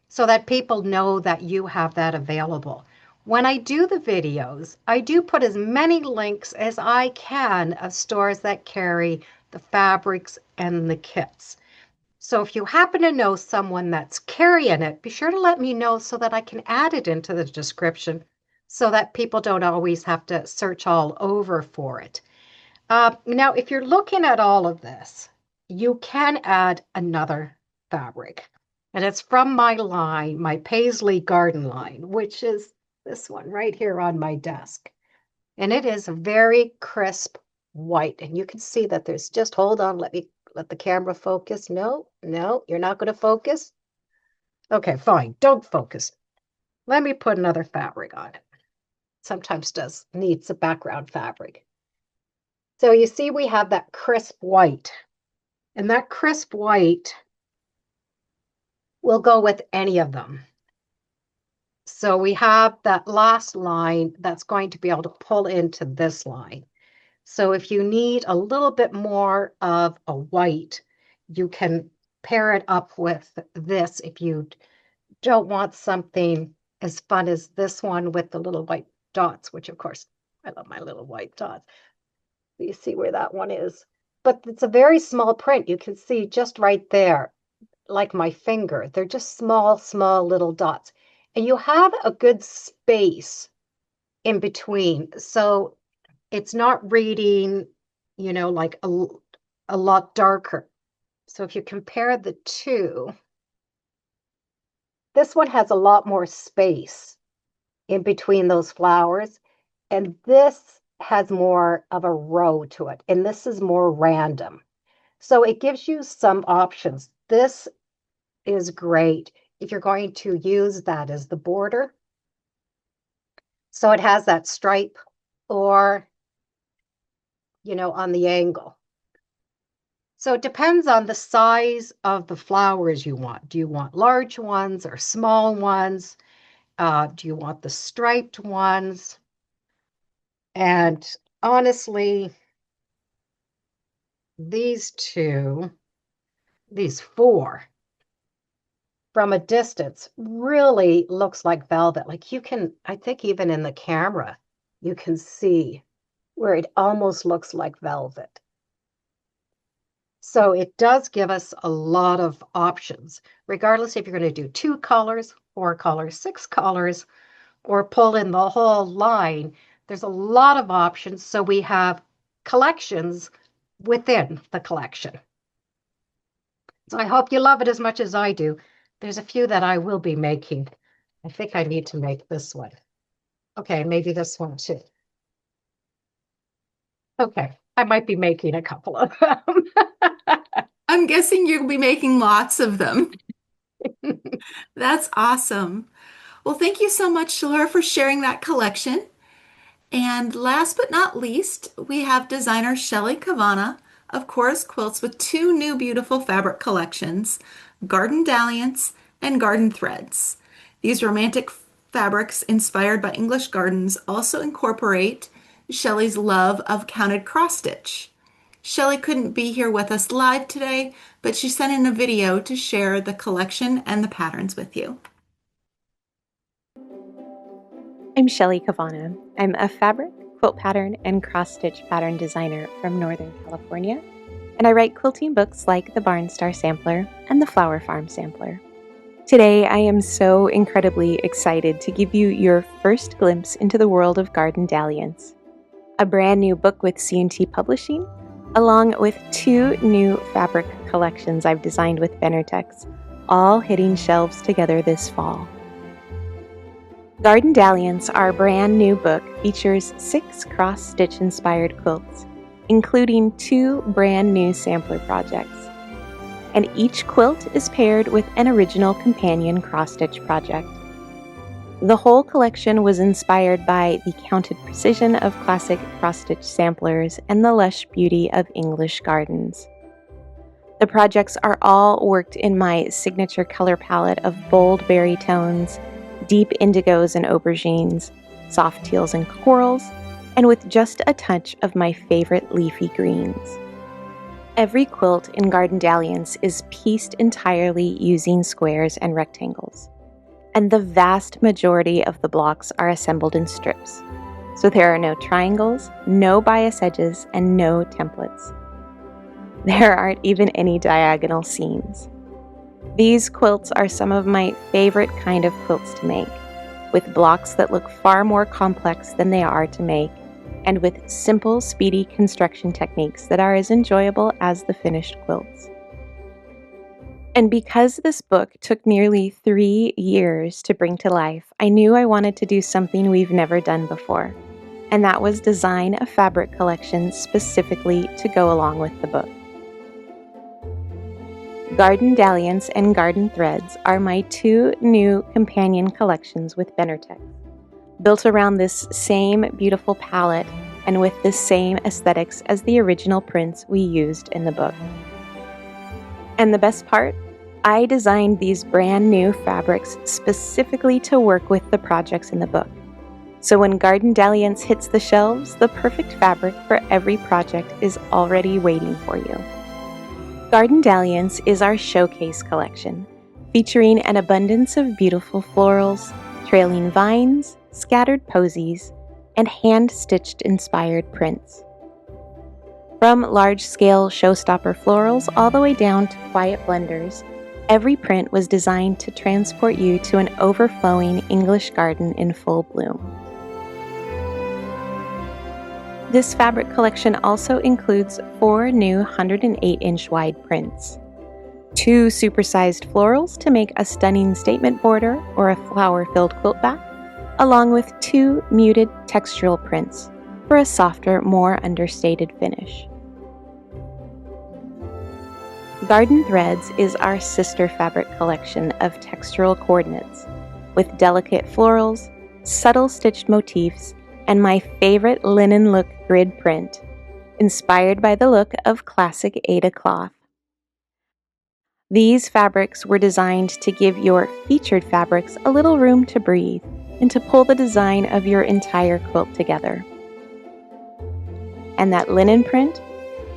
so that people know that you have that available. When I do the videos, I do put as many links as I can of stores that carry the fabrics and the kits. So if you happen to know someone that's carrying it, be sure to let me know so that I can add it into the description so that people don't always have to search all over for it. Now, if you're looking at all of this, you can add another fabric. And it's from my line, my Paisley Garden line, which is this one right here on my desk. And it is a very crisp white. And you can see that there's just, hold on, let the camera focus. No, you're not going to focus. Okay, fine, don't focus. Let me put another fabric on it. Sometimes needs a background fabric. So you see we have that crisp white. And that crisp white will go with any of them. So we have that last line that's going to be able to pull into this line. So if you need a little bit more of a white, you can pair it up with this if you don't want something as fun as this one with the little white dots, which of course, I love my little white dots. You see where that one is. But it's a very small print. You can see just right there, like my finger. They're just small little dots. And you have a good space in between. So it's not reading, like a lot darker. So if you compare the two, this one has a lot more space in between those flowers. And this has more of a row to it. And this is more random. So it gives you some options. This is great if you're going to use that as the border. So it has that stripe or, on the angle. So it depends on the size of the flowers you want. Do you want large ones or small ones? Do you want the striped ones? And honestly, these four, from a distance, really looks like velvet. Like I think even in the camera, you can see where it almost looks like velvet. So it does give us a lot of options, regardless if you're going to do 2 colors, 4 colors, 6 colors, or pull in the whole line. There's a lot of options. So we have collections within the collection. So I hope you love it as much as I do. There's a few that I will be making. I think I need to make this one. Okay, maybe this one too. Okay, I might be making a couple of them. I'm guessing you'll be making lots of them. That's awesome. Well, thank you so much, Laura, for sharing that collection. And last but not least, we have designer Shelley Cavanna of Cora's Quilts with 2 new beautiful fabric collections, Garden Dalliance and Garden Threads. These romantic fabrics inspired by English gardens also incorporate Shelley's love of counted cross stitch. Shelley couldn't be here with us live today, but she sent in a video to share the collection and the patterns with you. I'm Shelley Cavanna. I'm a fabric, quilt pattern, and cross-stitch pattern designer from Northern California, and I write quilting books like the Barn Star Sampler and the Flower Farm Sampler. Today, I am so incredibly excited to give you your first glimpse into the world of Garden Dalliance, a brand new book with C&T Publishing along with 2 new fabric collections I've designed with Benartex, all hitting shelves together this fall. Garden Dalliance, our brand new book, features 6 cross-stitch inspired quilts, including 2 brand new sampler projects. And each quilt is paired with an original companion cross-stitch project. The whole collection was inspired by the counted precision of classic cross-stitch samplers and the lush beauty of English gardens. The projects are all worked in my signature color palette of bold berry tones, deep indigos and aubergines, soft teals and corals, and with just a touch of my favorite leafy greens. Every quilt in Garden Dalliance is pieced entirely using squares and rectangles, and the vast majority of the blocks are assembled in strips, so there are no triangles, no bias edges, and no templates. There aren't even any diagonal seams. These quilts are some of my favorite kind of quilts to make, with blocks that look far more complex than they are to make, and with simple, speedy construction techniques that are as enjoyable as the finished quilts. And because this book took nearly 3 years to bring to life, I knew I wanted to do something we've never done before, and that was design a fabric collection specifically to go along with the book. Garden Dalliance and Garden Threads are my 2 new companion collections with Benartex, built around this same beautiful palette and with the same aesthetics as the original prints we used in the book. And the best part? I designed these brand new fabrics specifically to work with the projects in the book. So when Garden Dalliance hits the shelves, the perfect fabric for every project is already waiting for you. Garden Dalliance is our showcase collection, featuring an abundance of beautiful florals, trailing vines, scattered posies, and hand-stitched inspired prints. From large-scale showstopper florals all the way down to quiet blenders, every print was designed to transport you to an overflowing English garden in full bloom. This fabric collection also includes 4 new 108-inch wide prints, 2 supersized florals to make a stunning statement border or a flower-filled quilt back, along with 2 muted textural prints for a softer, more understated finish. Garden Threads is our sister fabric collection of textural coordinates, with delicate florals, subtle stitched motifs, and my favorite linen look grid print, inspired by the look of classic Aida cloth. These fabrics were designed to give your featured fabrics a little room to breathe and to pull the design of your entire quilt together. And that linen print,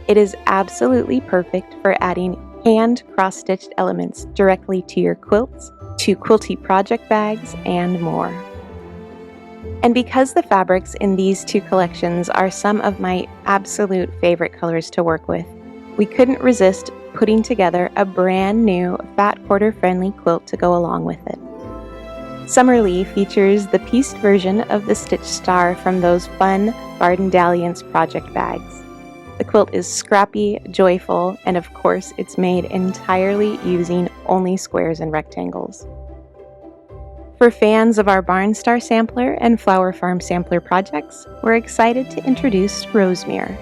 it is absolutely perfect for adding hand cross-stitched elements directly to your quilts, to quilty project bags, and more. And because the fabrics in these 2 collections are some of my absolute favorite colors to work with, we couldn't resist putting together a brand new fat quarter friendly quilt to go along with it. Summerlee features the pieced version of the stitched star from those fun Garden Dalliance project bags. The quilt is scrappy, joyful, and of course it's made entirely using only squares and rectangles. For fans of our Barnstar Sampler and Flower Farm Sampler projects, we're excited to introduce Rosemere,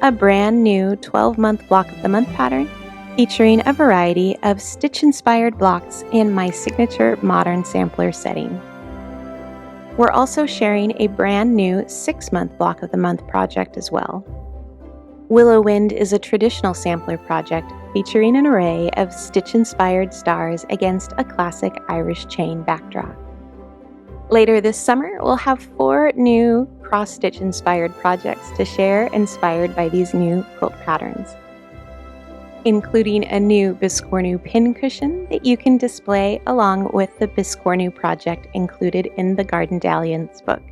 a brand new 12-month Block of the Month pattern featuring a variety of stitch-inspired blocks in my signature modern sampler setting. We're also sharing a brand new 6-month Block of the Month project as well. Willow Wind is a traditional sampler project featuring an array of stitch-inspired stars against a classic Irish chain backdrop. Later this summer, we'll have 4 new cross-stitch inspired projects to share inspired by these new quilt patterns, including a new Biscornu pin cushion that you can display along with the Biscornu project included in the Garden Dalliance book.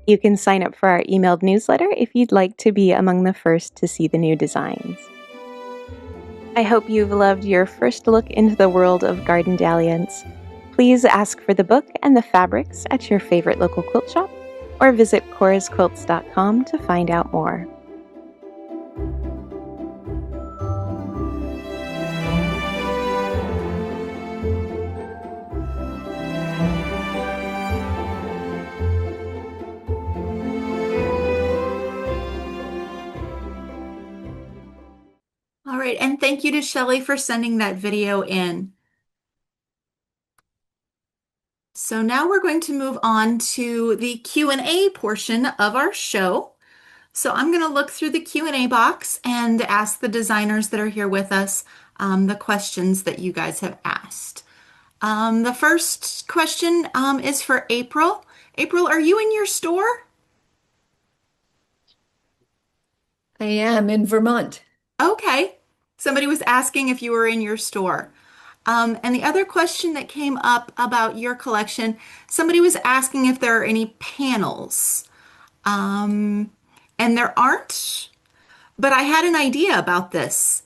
You can sign up for our emailed newsletter if you'd like to be among the first to see the new designs. I hope you've loved your first look into the world of Garden Dalliance. Please ask for the book and the fabrics at your favorite local quilt shop, or visit corasquilts.com to find out more. thank you to Shelley for sending that video in. So now we're going to move on to the Q&A portion of our show. So I'm going to look through the Q&A box and ask the designers that are here with us the questions that you guys have asked. The first question is for April. April, are you in your store? I am in Vermont. Okay. Somebody was asking if you were in your store. And the other question that came up about your collection, somebody was asking if there are any panels. And there aren't, but I had an idea about this.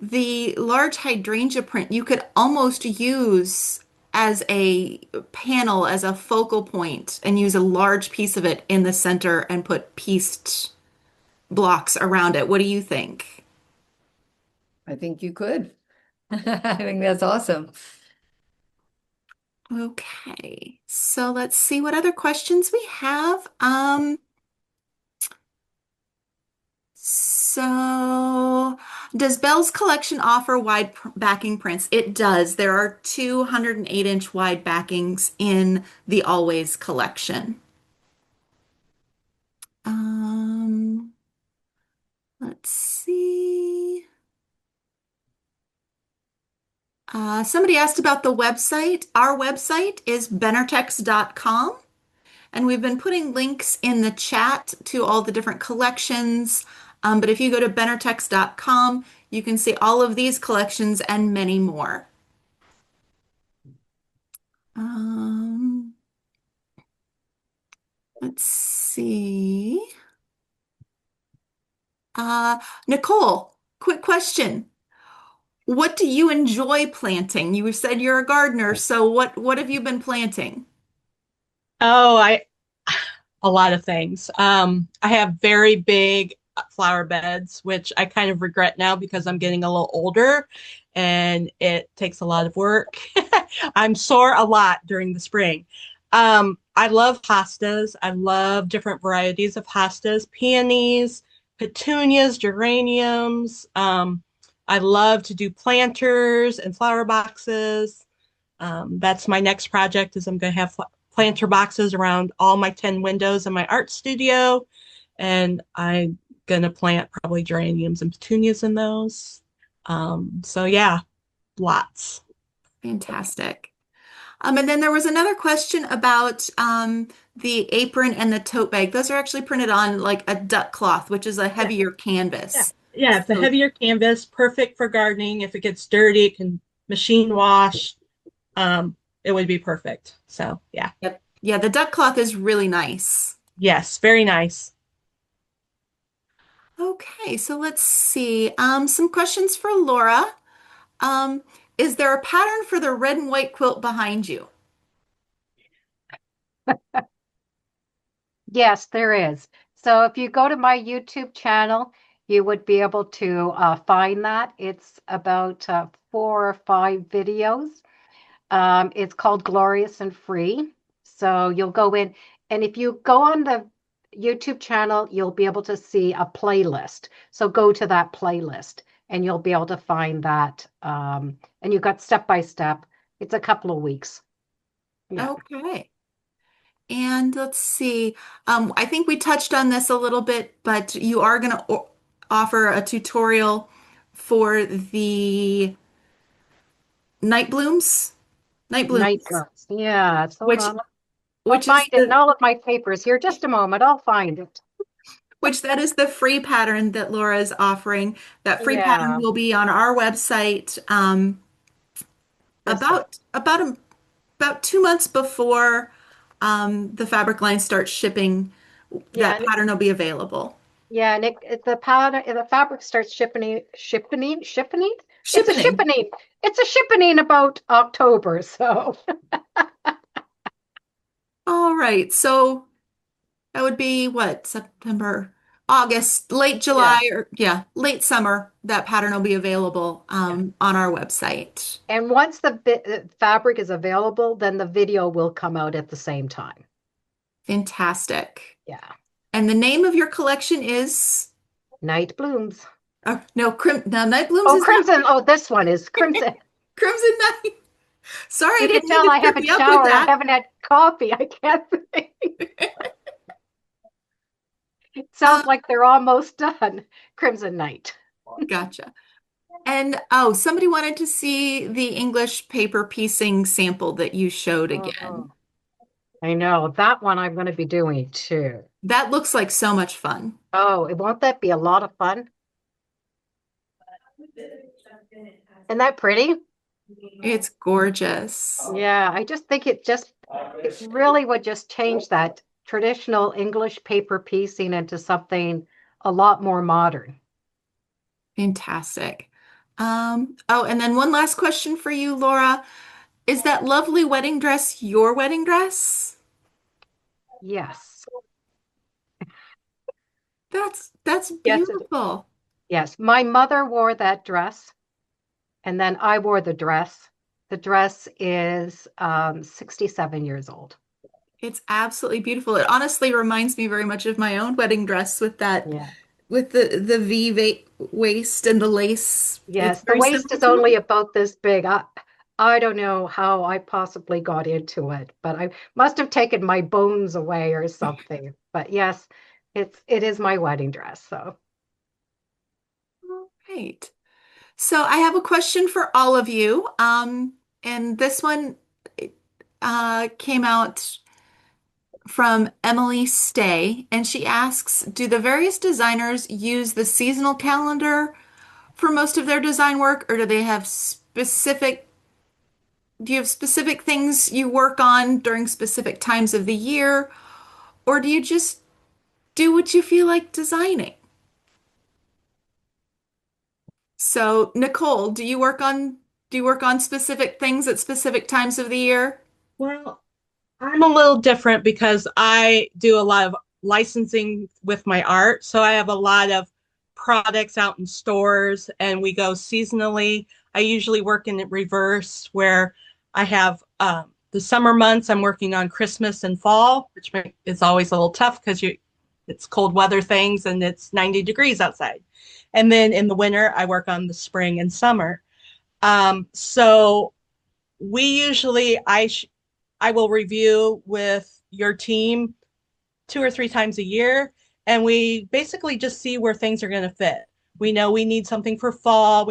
The large hydrangea print you could almost use as a panel, as a focal point, and use a large piece of it in the center and put pieced blocks around it. What do you think? I think you could. I think that's awesome. Okay, so let's see what other questions we have. So does Belle's collection offer wide backing prints? It does. There are 208-inch wide backings in the Always collection. Let's see. Somebody asked about the website. Our website is benartex.com. And we've been putting links in the chat to all the different collections. But if you go to benartex.com, you can see all of these collections and many more. Let's see. Nicole, quick question. What do you enjoy planting? You said you're a gardener, so what have you been planting? Oh, a lot of things. I have very big flower beds, which I kind of regret now because I'm getting a little older and it takes a lot of work. I'm sore a lot during the spring. I love hostas. I love different varieties of hostas, peonies, petunias, geraniums. I love to do planters and flower boxes. That's my next project is I'm going to have planter boxes around all my 10 windows in my art studio. And I'm going to plant probably geraniums and petunias in those. So yeah, lots. Fantastic. And then there was another question about the apron and the tote bag. Those are actually printed on like a duck cloth, which is a Yeah. heavier Yeah. canvas. Yeah. It's a So, heavier canvas, perfect for gardening. If it gets dirty, it can machine wash. It would be perfect. So yeah. yep. Yeah, the duck cloth is really nice. Yes, very nice. Okay, so let's see. Some questions for Laura. Um, is there a pattern for the red and white quilt behind you? Yes, there is. So if you go to my YouTube channel, you would be able to find that. It's about 4 or 5 videos. It's called Glorious and Free. So you'll go in, and if you go on the YouTube channel, you'll be able to see a playlist. So go to that playlist and you'll be able to find that. And you've got step by step. It's a couple of weeks. Yeah. Okay. And let's see. I think we touched on this a little bit, but you are going to offer a tutorial for the night blooms, night Night blooms, girls. Yeah. So hold which on. I'll which is find it in all of my papers here. Just a moment. I'll find it. that is the free pattern that Laura is offering. That free pattern Yeah. will be on our website This one. about 2 months before the fabric line starts shipping. Yeah. That pattern will be available. Yeah, and the powder, the fabric starts shipping. It's a Shipping. shipping. It's a shipping about October. So All right. So that would be what, September, August, late yeah, July, or yeah, late summer. That pattern will be available yeah. on our website. And once the fabric is available, then the video will come out at the same time. Fantastic. Yeah. And the name of your collection is? Night blooms. No, no, Night Blooms Oh, is not crimson. Oh, this one is crimson. Crimson Night. Sorry, I You can didn't mean tell to I trip haven't you up with showered. I that. haven't had coffee. I can't think. It Uh, sounds like they're almost done. Crimson Night. gotcha. And oh, somebody wanted to see the English paper piecing sample that you showed again. Oh, I know. That one I'm going to be doing too. That looks like so much fun. Oh, won't that be a lot of fun? Isn't that pretty? It's gorgeous. Yeah, I just think it really would just change that traditional English paper piecing into something a lot more modern. Fantastic. Oh, and then one last question for you, Laura. Is that lovely wedding dress your wedding dress? Yes. That's Yes, beautiful. yes. My mother wore that dress, and then I wore the dress. The dress is 67 years old. It's absolutely beautiful. It honestly reminds me very much of my own wedding dress with that Yeah. with the waist and the lace. It's Yes, the very waist similar is to only mine. about this big. I don't know how I possibly got into it, but I must have taken my bones away or something. But yes, it is my wedding dress. So Right. So I have a question for all of you. And this one came out from Emily Stay, and she asks, do the various designers use the seasonal calendar for most of their design work, or do you have specific things you work on during specific times of the year, or do you just do what you feel like designing? So, Nicole, do you work on specific things at specific times of the year? Well, I'm a little different because I do a lot of licensing with my art. So I have a lot of products out in stores and we go seasonally. I usually work in reverse where I have the summer months, I'm working on Christmas and fall, which is always a little tough because it's cold weather things and it's 90 degrees outside. And then in the winter, I work on the spring and summer. So we usually, I will review with your team 2 or 3 times a year, and we basically just see where things are going to fit. We know we need something for fall.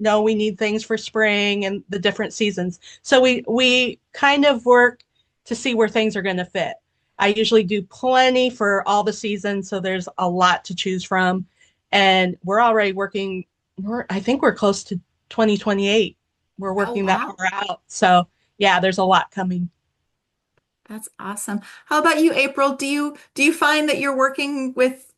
Know we need things for spring and the different seasons. So we kind of work to see where things are going to fit. I usually do plenty for all the seasons, so there's a lot to choose from. And we're already working, I think we're close to 2028. We're Oh, working that wow. far out. So yeah, there's a lot coming. That's awesome. How about you, April? Do you find that you're working with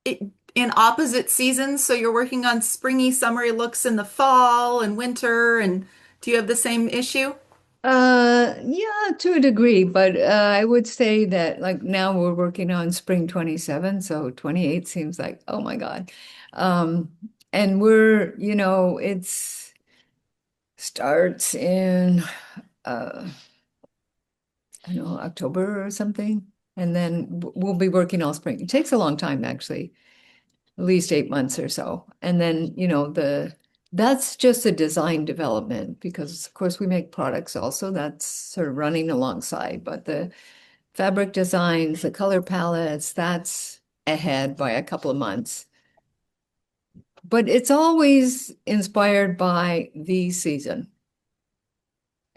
it in opposite seasons? So you're working on springy, summery looks in the fall and winter, and do you have the same issue? Yeah, to a degree, but I would say that like now we're working on spring 27, so 28 seems like, oh my God. Um, and it's starts in I don't know, October or something, and then we'll be working all spring. It takes a long time actually, at least 8 months or so. And then, that's just a design development because of course we make products also that's sort of running alongside, but the fabric designs, the color palettes, that's ahead by a couple of months. But it's always inspired by the season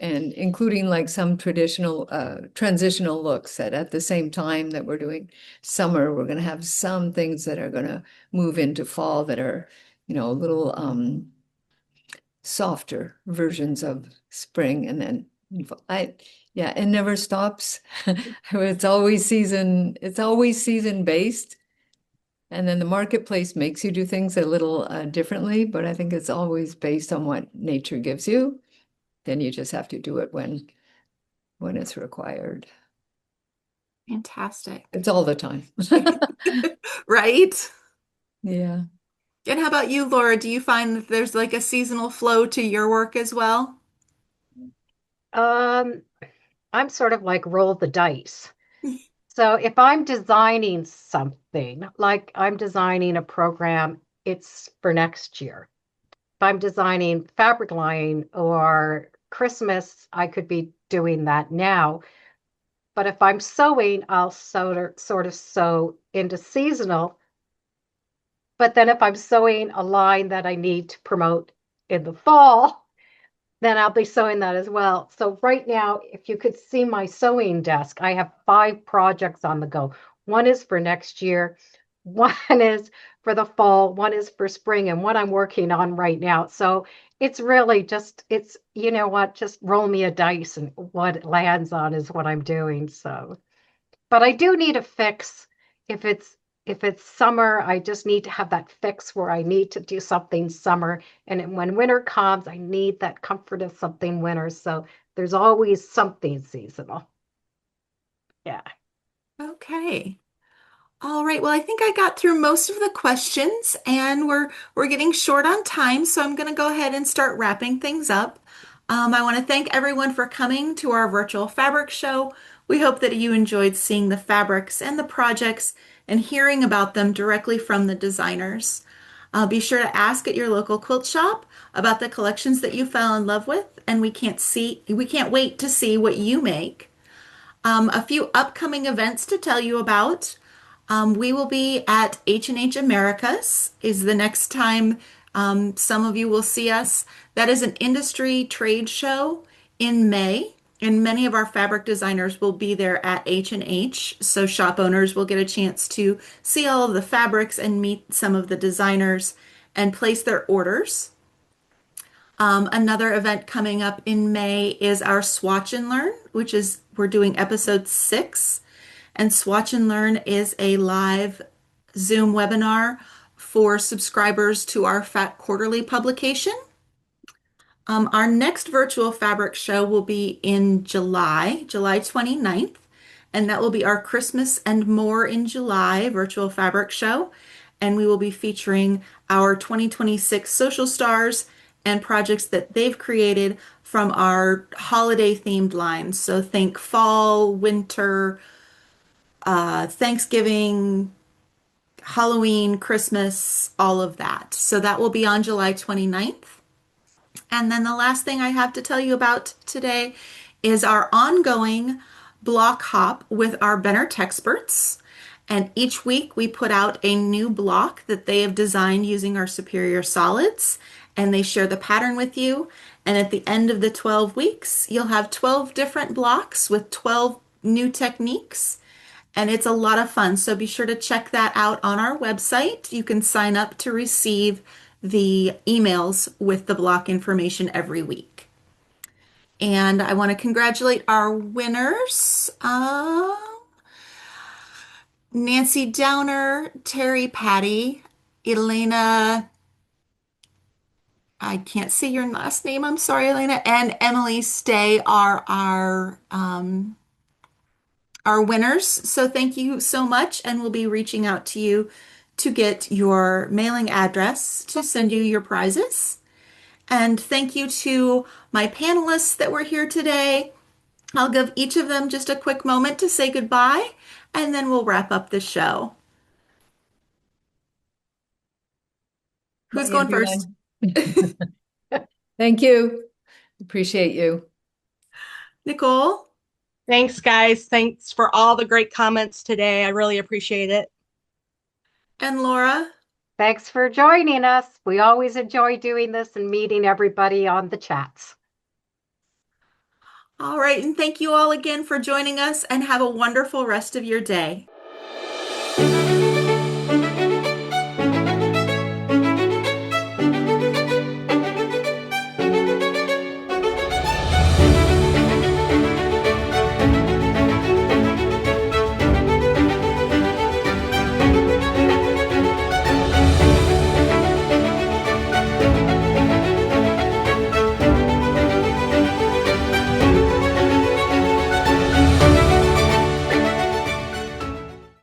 and including like some traditional transitional looks that at the same time that we're doing summer, we're going to have some things that are going to move into fall that are, a little softer versions of spring and then yeah, it never stops. It's always season based. And then the marketplace makes you do things a little differently, but I think it's always based on what nature gives you. Then you just have to do it when it's required. Fantastic. It's all the time. Right? Yeah. And how about you, Laura? Do you find that there's like a seasonal flow to your work as well? um, I'm sort of like roll the dice. So if I'm designing something, like I'm designing a program it's for next year. If I'm designing fabric line or Christmas, I could be doing that now. But if I'm sewing, I'll sort of sew into seasonal. But then if I'm sewing a line that I need to promote in the fall, then I'll be sewing that as well. So right now, if you could see my sewing desk, I have 5 projects on the go. One is for next year, one is for the fall, one is for spring, and one I'm working on right now. So it's really just, it's, you know what, just roll me a dice and what it lands on is what I'm doing. So, but I do need a fix. If it's if it's summer, I just need to have that fix where I need to do something summer. And when winter comes, I need that comfort of something winter. So there's always something seasonal. Yeah. Okay. All right. Well, I think I got through most of the questions and we're getting short on time, so I'm going to go ahead and start wrapping things up. I want to thank everyone for coming to our virtual fabric show. We hope that you enjoyed seeing the fabrics and the projects and hearing about them directly from the designers. Be sure to ask at your local quilt shop about the collections that you fell in love with, and we can't wait to see what you make. A few upcoming events to tell you about. We will be at H&H Americas is the next time some of you will see us. That is an industry trade show in May, and many of our fabric designers will be there at H&H. So shop owners will get a chance to see all of the fabrics and meet some of the designers and place their orders. Another event coming up in May is our Swatch and Learn, which is we're doing episode 6. And Swatch and Learn is a live Zoom webinar for subscribers to our Fat Quarterly publication. Our next virtual fabric show will be in July 29th, and that will be our Christmas and More in July virtual fabric show. And we will be featuring our 2026 social stars and projects that they've created from our holiday themed lines. So think fall, winter, Thanksgiving, Halloween, Christmas, all of that. So that will be on July 29th. And then the last thing I have to tell you about today is our ongoing block hop with our Benartex experts. And each week we put out a new block that they have designed using our superior solids, and they share the pattern with you. And at the end of the 12 weeks, you'll have 12 different blocks with 12 new techniques. And it's a lot of fun. So be sure to check that out on our website. You can sign up to receive the emails with the block information every week. And I want to congratulate our winners. Nancy Downer, Terry Patty, Elena, I can't see your last name, I'm sorry, Elena, and Emily Stay are our winners. So thank you so much, and we'll be reaching out to you to get your mailing address to send you your prizes. And thank you to my panelists that were here today. I'll give each of them just a quick moment to say goodbye, and then we'll wrap up the show. Who's Bye, going first? everyone. Thank you. Appreciate you. Nicole Thanks, guys. Thanks for all the great comments today. I really appreciate it. and Laura. Thanks for joining us. We always enjoy doing this and meeting everybody on the chats. All right, and thank you all again for joining us, and have a wonderful rest of your day.